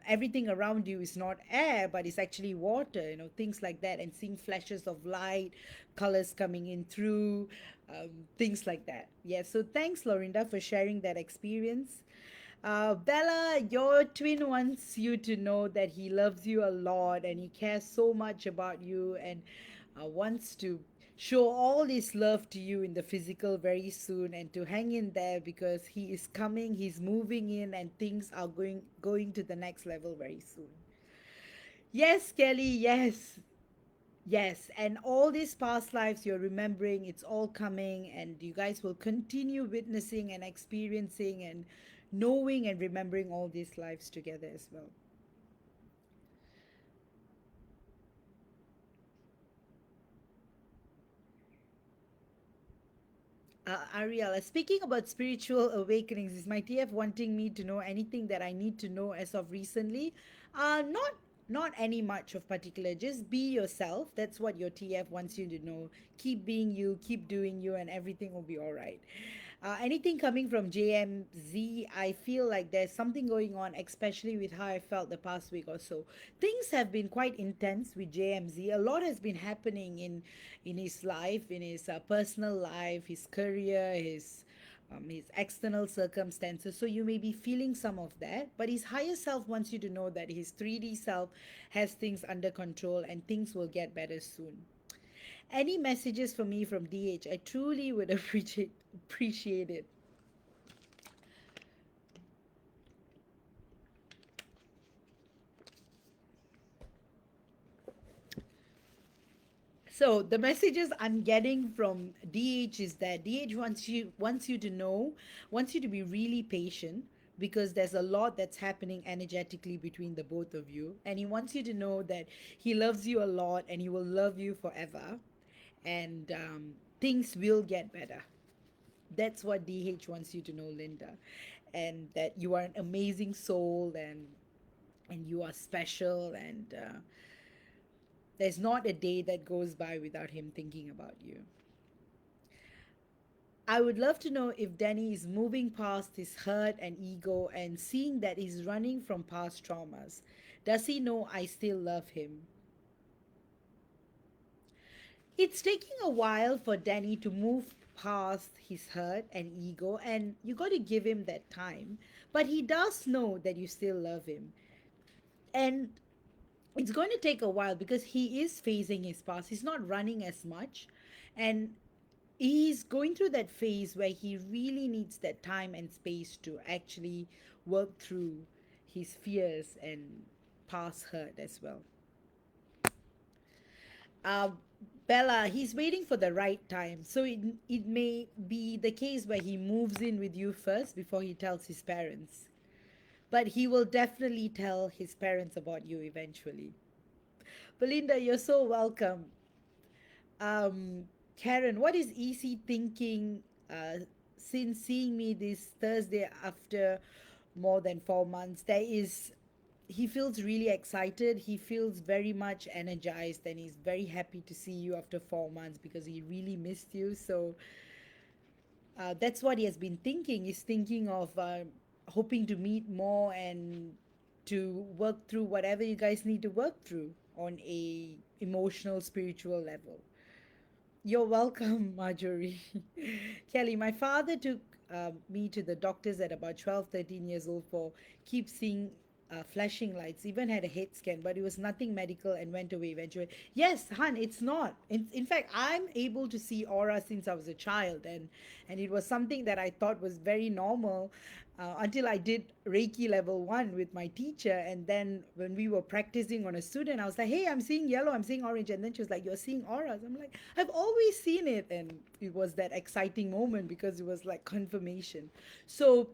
Speaker 1: everything around you is not air but it's actually water, things like that, and seeing flashes of light, colors coming in through, things like that. Yeah, so thanks, Lorinda, for sharing that experience. Bella, your twin wants you to know that he loves you a lot and he cares so much about you, and wants to show all his love to you in the physical very soon, and to hang in there because he is coming, he's moving in, and things are going to the next level very soon. Yes, Kelly, yes. Yes, and all these past lives you're remembering, it's all coming, and you guys will continue witnessing and experiencing and knowing and remembering all these lives together as well. Ariel, speaking about spiritual awakenings, is my TF wanting me to know anything that I need to know as of recently? Not any much of particular. Just be yourself. That's what your TF wants you to know. Keep being you, keep doing you, and everything will be all right. Anything coming from JMZ, I feel like there's something going on, especially with how I felt the past week or so. Things have been quite intense with JMZ. A lot has been happening in his life, in his personal life, his career, his external circumstances. So you may be feeling some of that, but his higher self wants you to know that his 3D self has things under control and things will get better soon. Any messages for me from DH? I truly would appreciate it. So the messages I'm getting from DH is that DH wants you to know, wants you to be really patient because there's a lot that's happening energetically between the both of you, and he wants you to know that he loves you a lot and he will love you forever, and things will get better. That's what DH wants you to know, Linda, and that you are an amazing soul, and you are special, and there's not a day that goes by without him thinking about you. I would love to know if Danny is moving past his hurt and ego and seeing that he's running from past traumas. Does he know I still love him? It's taking a while for Danny to move past his hurt and ego, and you got to give him that time. But he does know that you still love him. And it's going to take a while because he is facing his past. He's not running as much. And he's going through that phase where he really needs that time and space to actually work through his fears and past hurt as well. uh, Bella, he's waiting for the right time, so it may be the case where he moves in with you first before he tells his parents, but he will definitely tell his parents about you eventually. Belinda, you're so welcome. um Karen, what is easy thinking since seeing me this Thursday after more than 4 months? There is, he feels really excited. He feels very much energized, and he's very happy to see you after 4 months because he really missed you. So that's what he has been thinking. He's thinking of hoping to meet more and to work through whatever you guys need to work through on a emotional, spiritual level. You're welcome, Marjorie. Kelly, my father took me to the doctors at about 12, 13 years old for keep seeing flashing lights. Even had a head scan, but it was nothing medical and went away eventually. Yes, Han, it's not. In fact, I'm able to see aura since I was a child, and it was something that I thought was very normal until I did Reiki level 1 with my teacher. And then when we were practicing on a student, I was like, hey, I'm seeing yellow, I'm seeing orange. And then she was like, you're seeing auras. I'm like, I've always seen it. And it was that exciting moment because it was like confirmation. So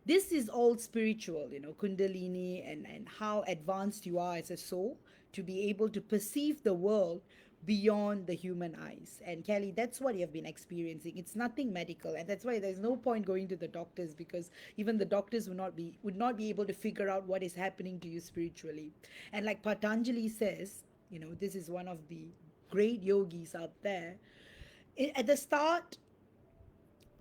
Speaker 1: this is all spiritual, Kundalini, and how advanced you are as a soul to be able to perceive the world beyond the human eyes. And Kelly, that's what you have been experiencing. It's nothing medical, and that's why there's no point going to the doctors, because even the doctors would not be able to figure out what is happening to you spiritually. And like Patanjali says, this is one of the great yogis out there. At the start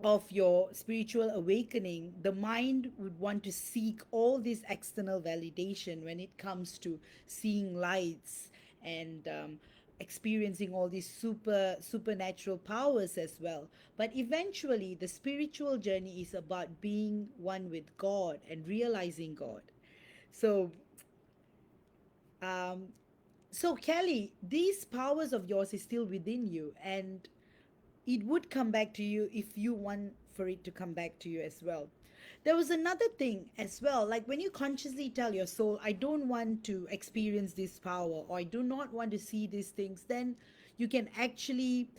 Speaker 1: of your spiritual awakening, the mind would want to seek all this external validation when it comes to seeing lights and experiencing all these supernatural powers as well. But eventually, the spiritual journey is about being one with God and realizing God. So, um, so Kelly, these powers of yours is still within you, and it would come back to you if you want for it to come back to you as well. There was another thing as well, like when you consciously tell your soul, I don't want to experience this power, or I do not want to see these things, then you can actually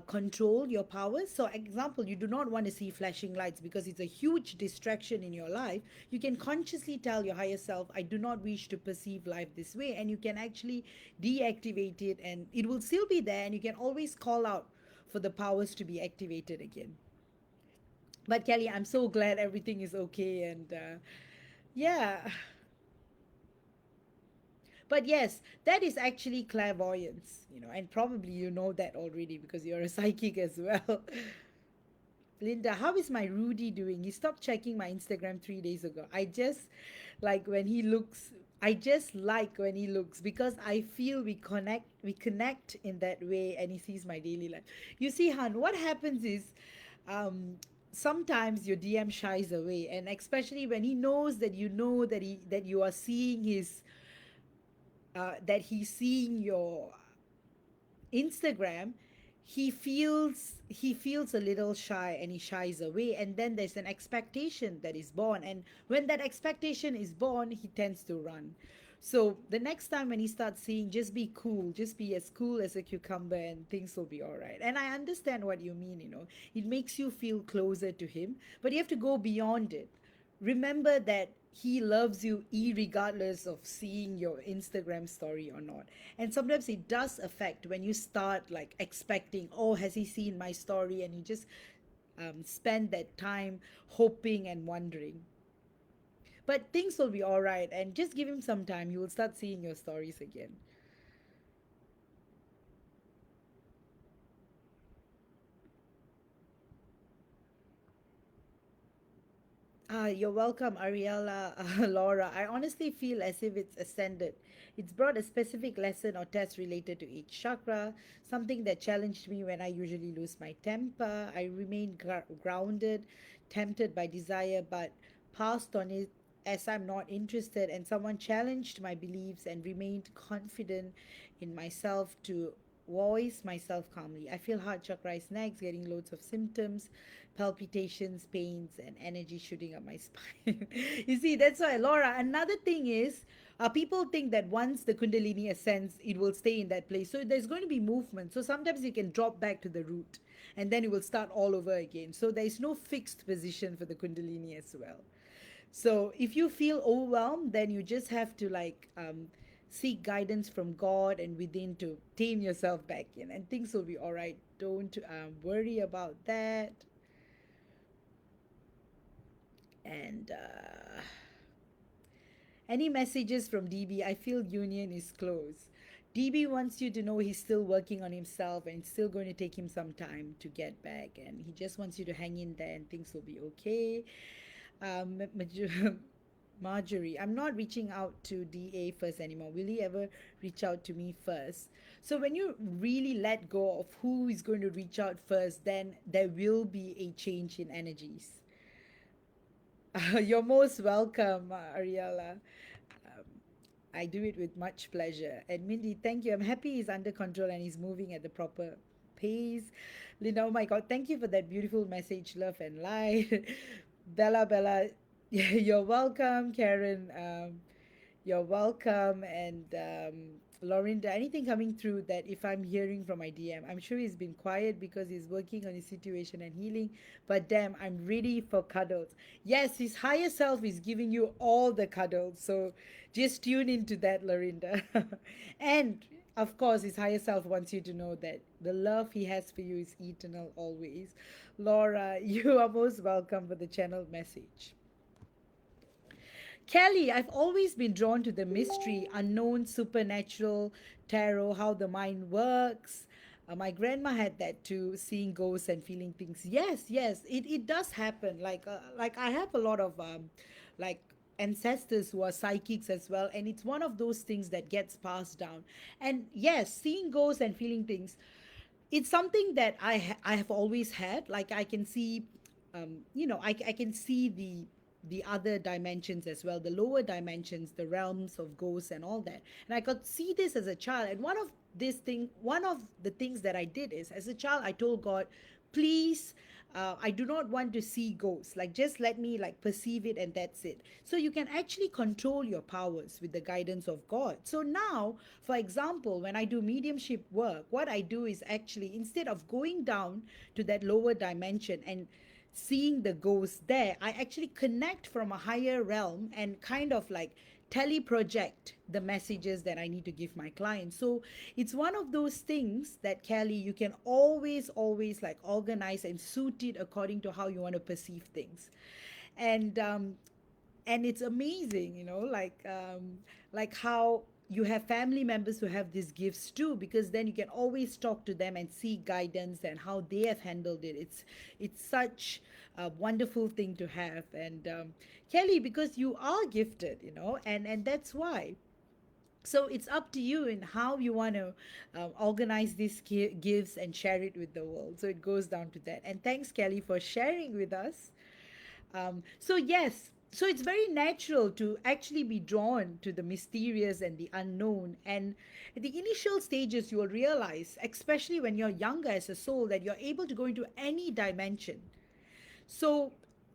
Speaker 1: control your powers. So, example, you do not want to see flashing lights because it's a huge distraction in your life. You can consciously tell your higher self, I do not wish to perceive life this way, and you can actually deactivate it, and it will still be there, and you can always call out for the powers to be activated again. But Kelly, I'm so glad everything is okay, and yeah. But yes, that is actually clairvoyance, and probably you know that already because you're a psychic as well. Linda, how is my Rudy doing? He stopped checking my Instagram 3 days ago. Like when he looks, I just like when he looks because I feel we connect in that way, and he sees my daily life. You see, Han, what happens is, um, sometimes your DM shies away, and especially when he knows that you know that you are seeing that he's seeing your Instagram, he feels a little shy and he shies away, and then there's an expectation that is born, and when that expectation is born, he tends to run. So the next time when he starts seeing, just be cool, just be as cool as a cucumber, and things will be all right. And I understand what you mean, it makes you feel closer to him, but you have to go beyond it. Remember that he loves you regardless of seeing your Instagram story or not. And sometimes it does affect when you start like expecting, oh, has he seen my story? And you just spend that time hoping and wondering. But things will be all right. And just give him some time. You will start seeing your stories again. You're welcome, Ariella, Laura. I honestly feel as if it's ascended. It's brought a specific lesson or test related to each chakra, something that challenged me when I usually lose my temper. I remained grounded, tempted by desire, but passed on it as I'm not interested. And someone challenged my beliefs and remained confident in myself to voice myself calmly. I feel heart chakra is next, getting loads of symptoms, palpitations, pains, and energy shooting up my spine. You see, that's why, Laura. Another thing is, people think that once the Kundalini ascends, it will stay in that place. So there's going to be movement. So sometimes you can drop back to the root, and then it will start all over again. So there is no fixed position for the Kundalini as well. So if you feel overwhelmed, then you just have to seek guidance from God and within to tame yourself back in, and things will be all right. Don't worry about that. And any messages from DB? I feel union is close. DB wants you to know he's still working on himself and it's still going to take him some time to get back. And he just wants you to hang in there and things will be okay. Marjorie, I'm not reaching out to DA first anymore. Will he ever reach out to me first? So, when you really let go of who is going to reach out first, then there will be a change in energies. You're most welcome, Ariella. Um, I do it with much pleasure. And Mindy, thank you. I'm happy he's under control and he's moving at the proper pace. Linda, oh my God, thank you for that beautiful message, love and light. Bella, you're welcome. Karen, you're welcome. And Lorinda, anything coming through that if I'm hearing from my DM, I'm sure he's been quiet because he's working on his situation and healing. But damn, I'm ready for cuddles. Yes, his higher self is giving you all the cuddles. So just tune into that, Lorinda. And of course, his higher self wants you to know that the love he has for you is eternal always. Laura, you are most welcome for the channeled message. Kelly, I've always been drawn to the mystery, unknown, supernatural, tarot, how the mind works. My grandma had that too, seeing ghosts and feeling things. Yes, yes, it does happen. Like I have a lot of like ancestors who are psychics as well, and it's one of those things that gets passed down. And yes, seeing ghosts and feeling things, it's something that I have always had. Like I can see, I can see the other dimensions as well, the lower dimensions, the realms of ghosts and all that. And I could see this as a child. And one of the things that I did is, as a child, I told God, please, I do not want to see ghosts. Like, just let me like perceive it, and that's it. So you can actually control your powers with the guidance of God. So now, for example, when I do mediumship work, what I do is actually, instead of going down to that lower dimension and seeing the ghost there, I actually connect from a higher realm and kind of like teleproject the messages that I need to give my clients. So it's one of those things that, Kelly, you can always like organize and suit it according to how you want to perceive things. And and it's amazing, like how you have family members who have these gifts too, because then you can always talk to them and see guidance and how they have handled it. It's such a wonderful thing to have. And Kelly, because you are gifted, and that's why, so it's up to you in how you want to organize these gifts and share it with the world. So it goes down to that. And thanks, Kelly, for sharing with us. So yes, so it's very natural to actually be drawn to the mysterious and the unknown. And at the initial stages, you will realize, especially when you're younger as a soul, that you're able to go into any dimension. So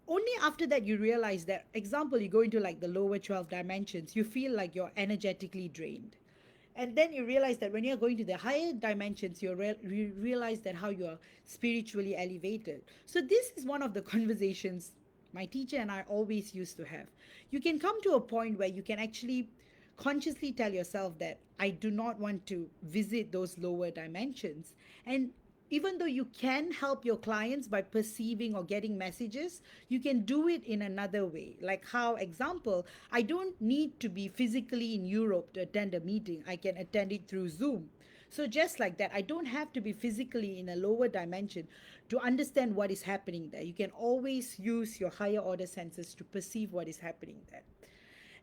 Speaker 1: only after that you realize that, example, you go into like the lower 12 dimensions, you feel like you're energetically drained. And then you realize that when you're going to the higher dimensions, you realize that how you're spiritually elevated. So this is one of the conversations my teacher and I always used to have. You can come to a point where you can actually consciously tell yourself that I do not want to visit those lower dimensions. And even though you can help your clients by perceiving or getting messages, you can do it in another way. Like how, example, I don't need to be physically in Europe to attend a meeting. I can attend it through Zoom. So just like that, I don't have to be physically in a lower dimension to understand what is happening there. You can always use your higher order senses to perceive what is happening there.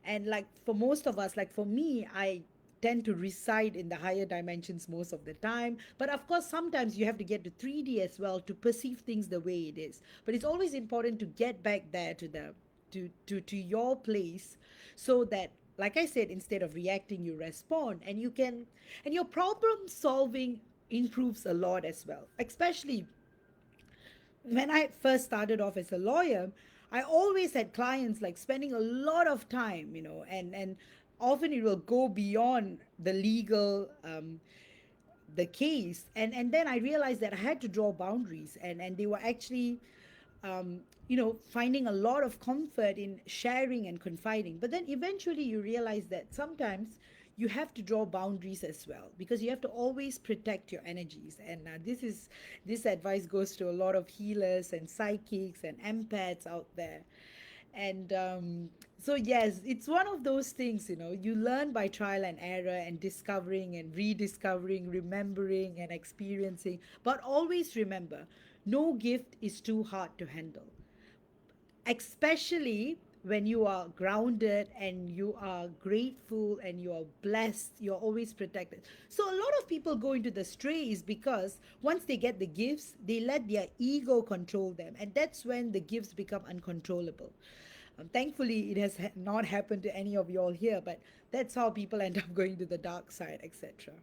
Speaker 1: And like for most of us, like for me, I tend to reside in the higher dimensions most of the time. But of course, sometimes you have to get to 3D as well to perceive things the way it is. But it's always important to get back there to the to your place, so that, like I said, instead of reacting, you respond, and you can, and your problem solving improves a lot as well. Especially when I first started off as a lawyer, I always had clients like spending a lot of time, and often it will go beyond the legal the case, and then I realized that I had to draw boundaries, and they were actually finding a lot of comfort in sharing and confiding. But then eventually you realize that sometimes you have to draw boundaries as well, because you have to always protect your energies. And this advice goes to a lot of healers and psychics and empaths out there. And so yes, it's one of those things, you learn by trial and error and discovering and rediscovering, remembering and experiencing. But always remember, no gift is too hard to handle, especially when you are grounded and you are grateful and you are blessed, you're always protected. So a lot of people go into the strays because once they get the gifts, they let their ego control them, and that's when the gifts become uncontrollable. Thankfully, it has not happened to any of you all here, but that's how people end up going to the dark side, etc.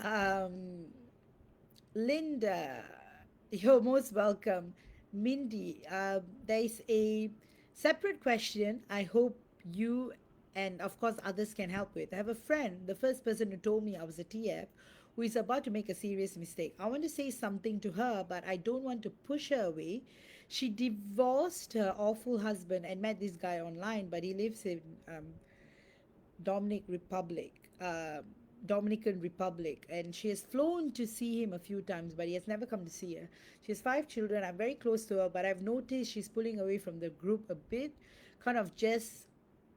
Speaker 1: Um, Linda, you're most welcome. Mindy, there's a separate question I hope you and, of course, others can help with. I have a friend, the first person who told me I was a TF, who is about to make a serious mistake. I want to say something to her, but I don't want to push her away. She divorced her awful husband and met this guy online, but he lives in Dominic Republic, Dominican Republic, and she has flown to see him a few times, but he has never come to see her. She has 5 children. I'm very close to her, but I've noticed she's pulling away from the group a bit, kind of just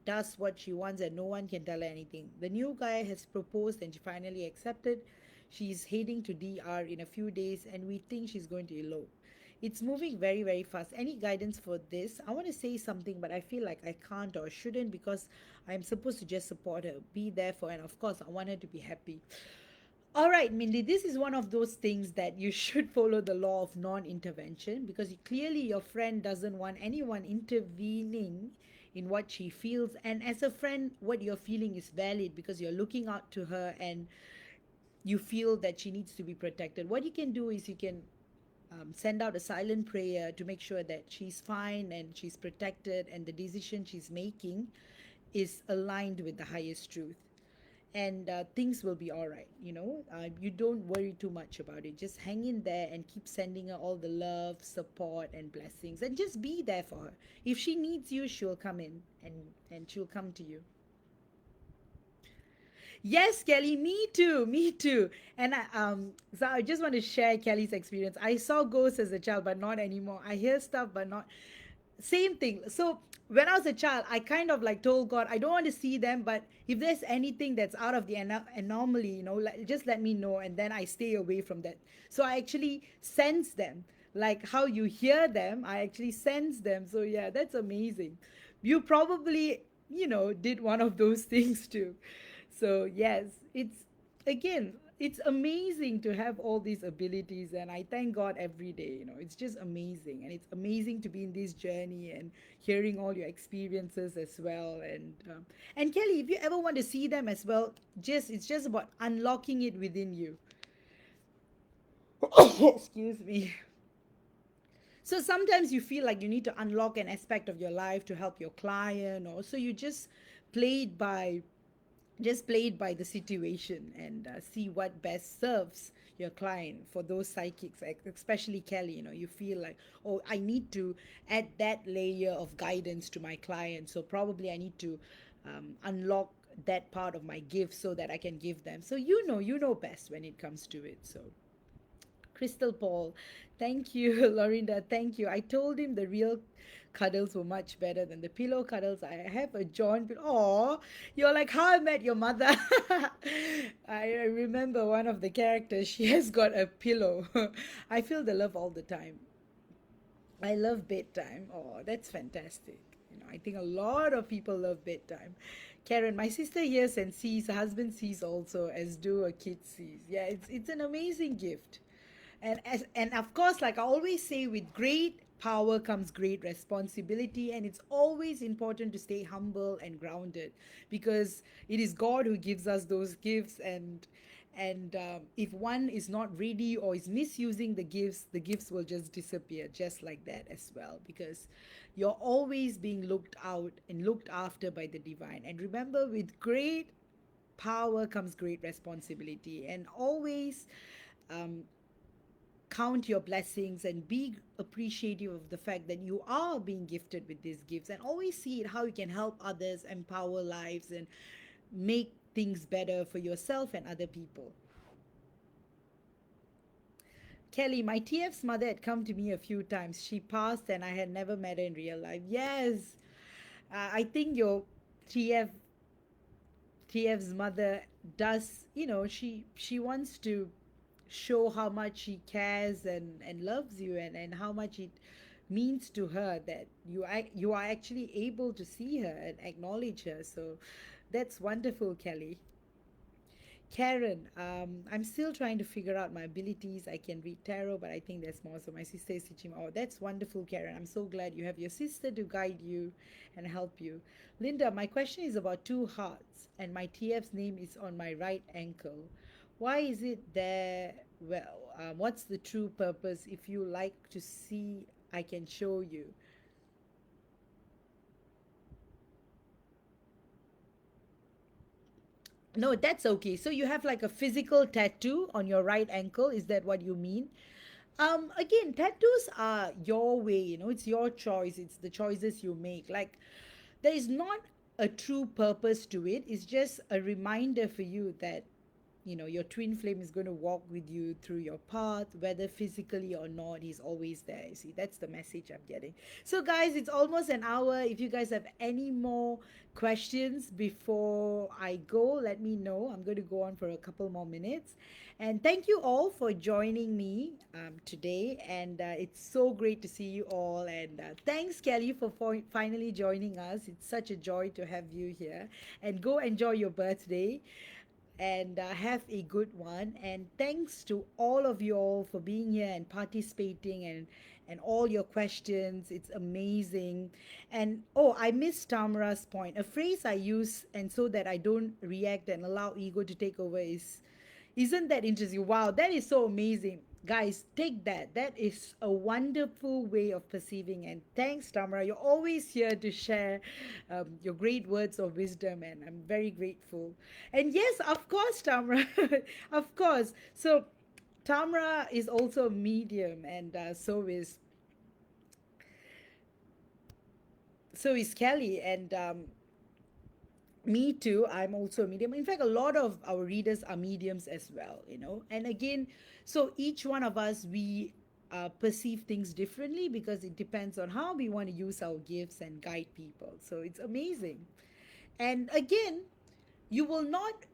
Speaker 1: does what she wants, and no one can tell her anything. The new guy has proposed, and she finally accepted. She's heading to DR in a few days, and we think she's going to elope. It's moving very, very fast. Any guidance for this? I want to say something, but I feel like I can't or shouldn't, because I'm supposed to just support her, be there for her, and of course, I want her to be happy. All right, Mindy, this is one of those things that you should follow the law of non intervention, because clearly your friend doesn't want anyone intervening in what she feels. And as a friend, what you're feeling is valid because you're looking out to her and you feel that she needs to be protected. What you can do is you can send out a silent prayer to make sure that she's fine and she's protected and the decision she's making is aligned with the highest truth. And things will be all right. You don't worry too much about it. Just hang in there and keep sending her all the love, support, and blessings, and just be there for her. If she needs you, she'll come in, and she'll come to you. Yes, Kelly, me too, me too. And so I just want to share Kelly's experience. I saw ghosts as a child, but not anymore. I hear stuff, but not. Same thing. So when I was a child, I kind of like told God, I don't want to see them, but if there's anything that's out of the anomaly, just let me know, and then I stay away from that. So I actually sense them, like how you hear them. I actually sense them. So yeah, that's amazing. You probably, did one of those things too. So yes, it's amazing to have all these abilities, and I thank God every day. It's just amazing, and it's amazing to be in this journey and hearing all your experiences as well. And Kelly, if you ever want to see them as well, just it's just about unlocking it within you. Excuse me. So sometimes you feel like you need to unlock an aspect of your life to help your client, or so you just play it by the situation and see what best serves your client. For those psychics, especially Kelly, you feel like, oh, I need to add that layer of guidance to my client, so probably I need to unlock that part of my gift so that I can give them. So you know best when it comes to it. So Crystal Paul, thank you. Lorinda, thank you. I told him the real cuddles were much better than the pillow cuddles. I have a John pillow. Oh, you're like How I Met Your Mother. I remember one of the characters, she has got a pillow. I feel the love all the time. I love bedtime. Oh, that's fantastic. I think a lot of people love bedtime. Karen, my sister hears and sees, her husband sees also, as do a kid sees. Yeah, it's an amazing gift. And of course, like I always say, with great power comes great responsibility, and it's always important to stay humble and grounded, because it is God who gives us those gifts. And if one is not ready or is misusing the gifts will just disappear just like that as well, because you're always being looked out and looked after by the divine. And remember, with great power comes great responsibility, and always um, count your blessings and be appreciative of the fact that you are being gifted with these gifts, and always see it how you can help others, empower lives, and make things better for yourself and other people. Kelly, my TF's mother had come to me a few times. She passed and I had never met her in real life. Yes, I think your TF TF's mother does, she wants to show how much she cares and loves you, and how much it means to her that you are actually able to see her and acknowledge her. So that's wonderful, Kelly. Karen, I'm still trying to figure out my abilities. I can read tarot, but I think there's more. So my sister is teaching me. Oh, that's wonderful, Karen. I'm so glad you have your sister to guide you and help you. Linda, my question is about two hearts, and my TF's name is on my right ankle. Why is it there? Well, what's the true purpose? If you like to see, I can show you. No, that's okay. So you have like a physical tattoo on your right ankle. Is that what you mean? Again, tattoos are your way, it's your choice. It's the choices you make. Like, there is not a true purpose to it. It's just a reminder for you that your twin flame is going to walk with you through your path, whether physically or not. He's always there. You see, that's the message I'm getting. So guys, it's almost an hour. If you guys have any more questions before I go, let me know. I'm going to go on for a couple more minutes. And thank you all for joining me today, and it's so great to see you all. And thanks, Kelly, for finally joining us. It's such a joy to have you here. And go enjoy your birthday, and have a good one. And thanks to all of you all for being here and participating, and all your questions. It's amazing. And oh, I missed Tamara's point. A phrase I use, and so that I don't react and allow ego to take over, is, isn't that interesting? Wow, that is so amazing. Guys, take that. That is a wonderful way of perceiving. And thanks, Tamara. You're always here to share your great words of wisdom, and I'm very grateful. And yes, of course, Tamara. Of course. So, Tamara is also a medium, and so is Kelly. And me too, I'm also a medium. In fact, a lot of our readers are mediums as well, you know. And again, so each one of us, we perceive things differently because it depends on how we want to use our gifts and guide people. So it's amazing. And again, you will not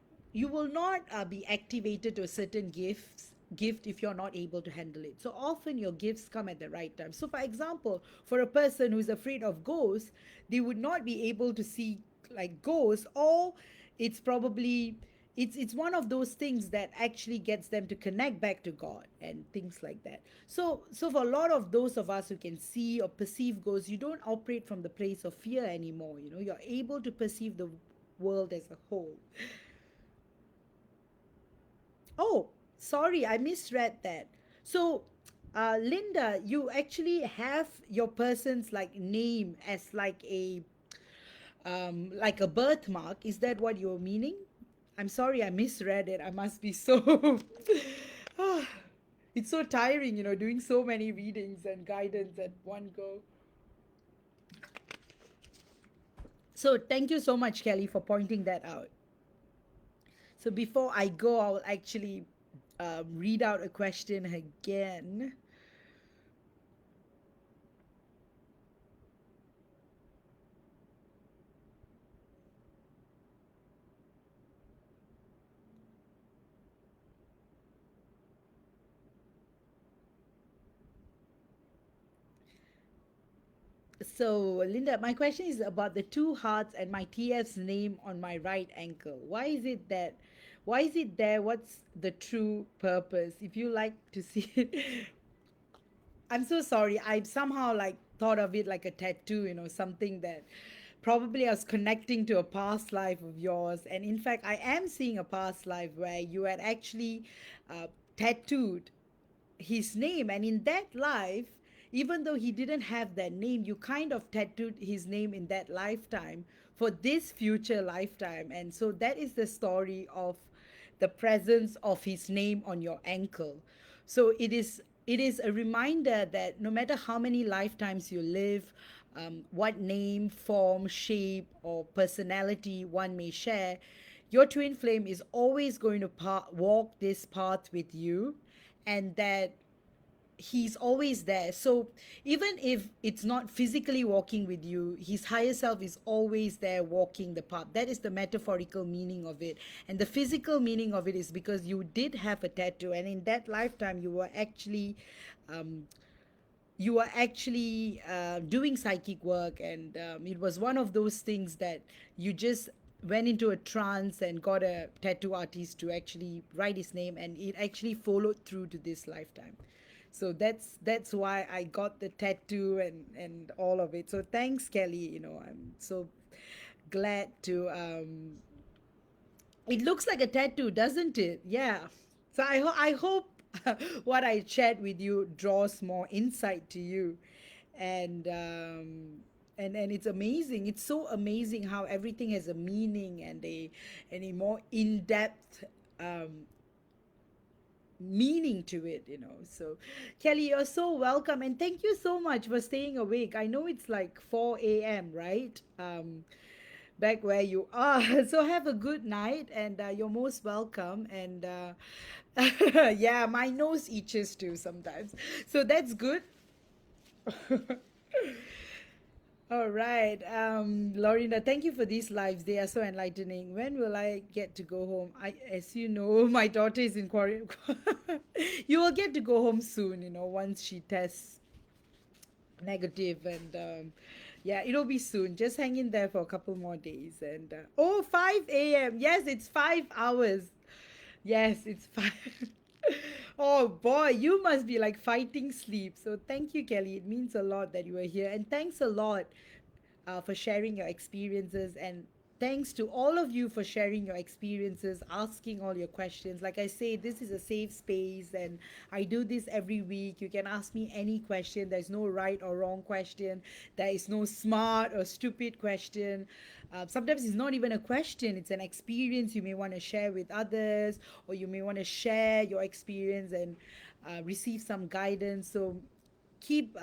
Speaker 1: be activated to a certain gift if you're not able to handle it. So often your gifts come at the right time. So for example, for a person who's afraid of ghosts, they would not be able to see like ghosts, or it's probably it's one of those things that actually gets them to connect back to God and things like that. So for a lot of those of us who can see or perceive ghosts, you don't operate from the place of fear anymore. You know, you're able to perceive the world as a whole. Oh, sorry, I misread that. So, Linda, you actually have your person's like name as like a birthmark. Is that what you're meaning? I'm sorry, I misread it. I must be so. Ah, it's so tiring, you know, doing so many readings and guidance at one go. So, thank you so much, Kelly, for pointing that out. So, before I go, I will actually read out a question again. So, Linda, my question is about the two hearts and my TF's name on my right ankle. Why is it there? What's the true purpose? If you like to see it, I'm so sorry. I somehow like thought of it like a tattoo, you know, something that probably I was connecting to a past life of yours. And in fact, I am seeing a past life where you had actually tattooed his name, and in that life, even though he didn't have that name, you kind of tattooed his name in that lifetime for this future lifetime. And so that is the story of the presence of his name on your ankle. So it is a reminder that no matter how many lifetimes you live, what name, form, shape, or personality one may share, your twin flame is always going to walk this path with you, and that he's always there. So even if it's not physically walking with you, his higher self is always there walking the path. That is the metaphorical meaning of it. And the physical meaning of it is because you did have a tattoo, and in that lifetime um, you were actually doing psychic work, and it was one of those things that you just went into a trance and got a tattoo artist to actually write his name, and it actually followed through to this lifetime. So that's why I got the tattoo and all of it. So thanks, Kelly. You know, I'm so glad to it looks like a tattoo, doesn't it? Yeah. So I hope what I shared with you draws more insight to you, and and it's amazing. It's so amazing how everything has a meaning and a more in depth meaning to it, you know. So, Kelly, you're so welcome, and thank you so much for staying awake. I know it's like 4 a.m., right? Back where you are. So have a good night, and you're most welcome. And yeah, my nose itches too sometimes. So that's good. All right. Lorinda, thank you for these lives. They are so enlightening. When will I get to go home? As you know, my daughter is in quarantine. You will get to go home soon, you know, once she tests negative, and yeah, it'll be soon. Just hang in there for a couple more days. And oh, 5 a.m. Yes, it's 5 hours. Yes, it's 5. Oh boy, you must be like fighting sleep. So thank you, Kelly. It means a lot that you are here. And thanks a lot for sharing your experiences. And thanks to all of you for sharing your experiences, asking all your questions. Like I say, this is a safe space, and I do this every week. You can ask me any question. There's no right or wrong question, there is no smart or stupid question. Sometimes it's not even a question, it's an experience you may want to share with others, or you may want to share your experience and receive some guidance. So keep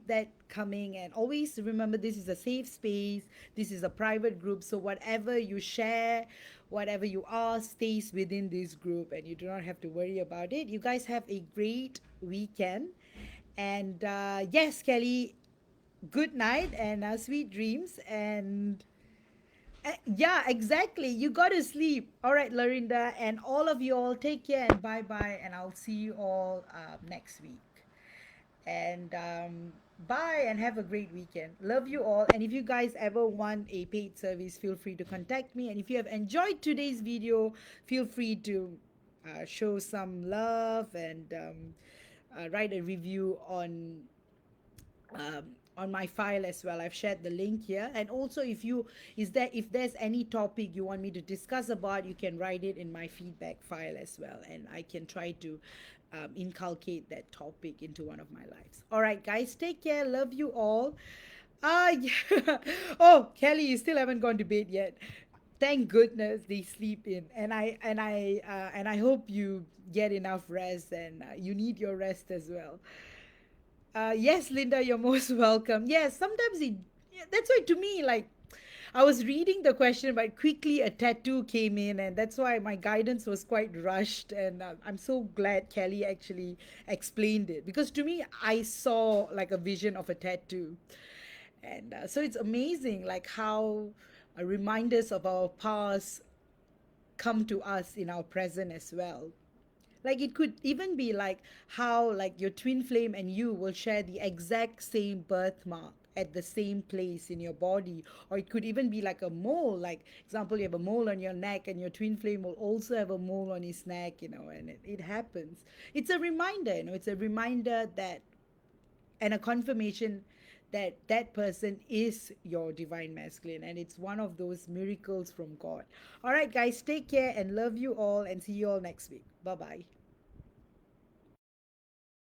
Speaker 1: that coming, and always remember, this is a safe space, this is a private group, so whatever you share, whatever you ask, stays within this group, and you do not have to worry about it. You guys have a great weekend, and yes, Kelly, good night and sweet dreams. And yeah, exactly, you gotta sleep. All right, Lorinda, and all of you all, take care and bye bye, and I'll see you all next week. And bye, and have a great weekend. Love you all. And if you guys ever want a paid service, feel free to contact me. And if you have enjoyed today's video, feel free to show some love and write a review on my file as well. I've shared the link here. And also, if there's any topic you want me to discuss about, you can write it in my feedback file as well, and I can try to inculcate that topic into one of my lives. All right, guys, take care. Love you all. Yeah. Oh, Kelly, you still haven't gone to bed yet. Thank goodness they sleep in, and I hope you get enough rest, and you need your rest as well. Yes, Linda, you're most welcome. Yes, sometimes yeah, that's why to me, like, I was reading the question, but quickly a tattoo came in, and that's why my guidance was quite rushed. And I'm so glad Kelly actually explained it, because to me, I saw like a vision of a tattoo. And so it's amazing, like, how reminders of our past come to us in our present as well. Like, it could even be like how, like, your twin flame and you will share the exact same birthmark at the same place in your body. Or it could even be like a mole, like example, you have a mole on your neck, and your twin flame will also have a mole on his neck, and it happens. It's a reminder, it's a reminder that, and a confirmation that that person is your divine masculine, and it's one of those miracles from God. All right, guys, take care and love you all, and see you all next week. Bye bye.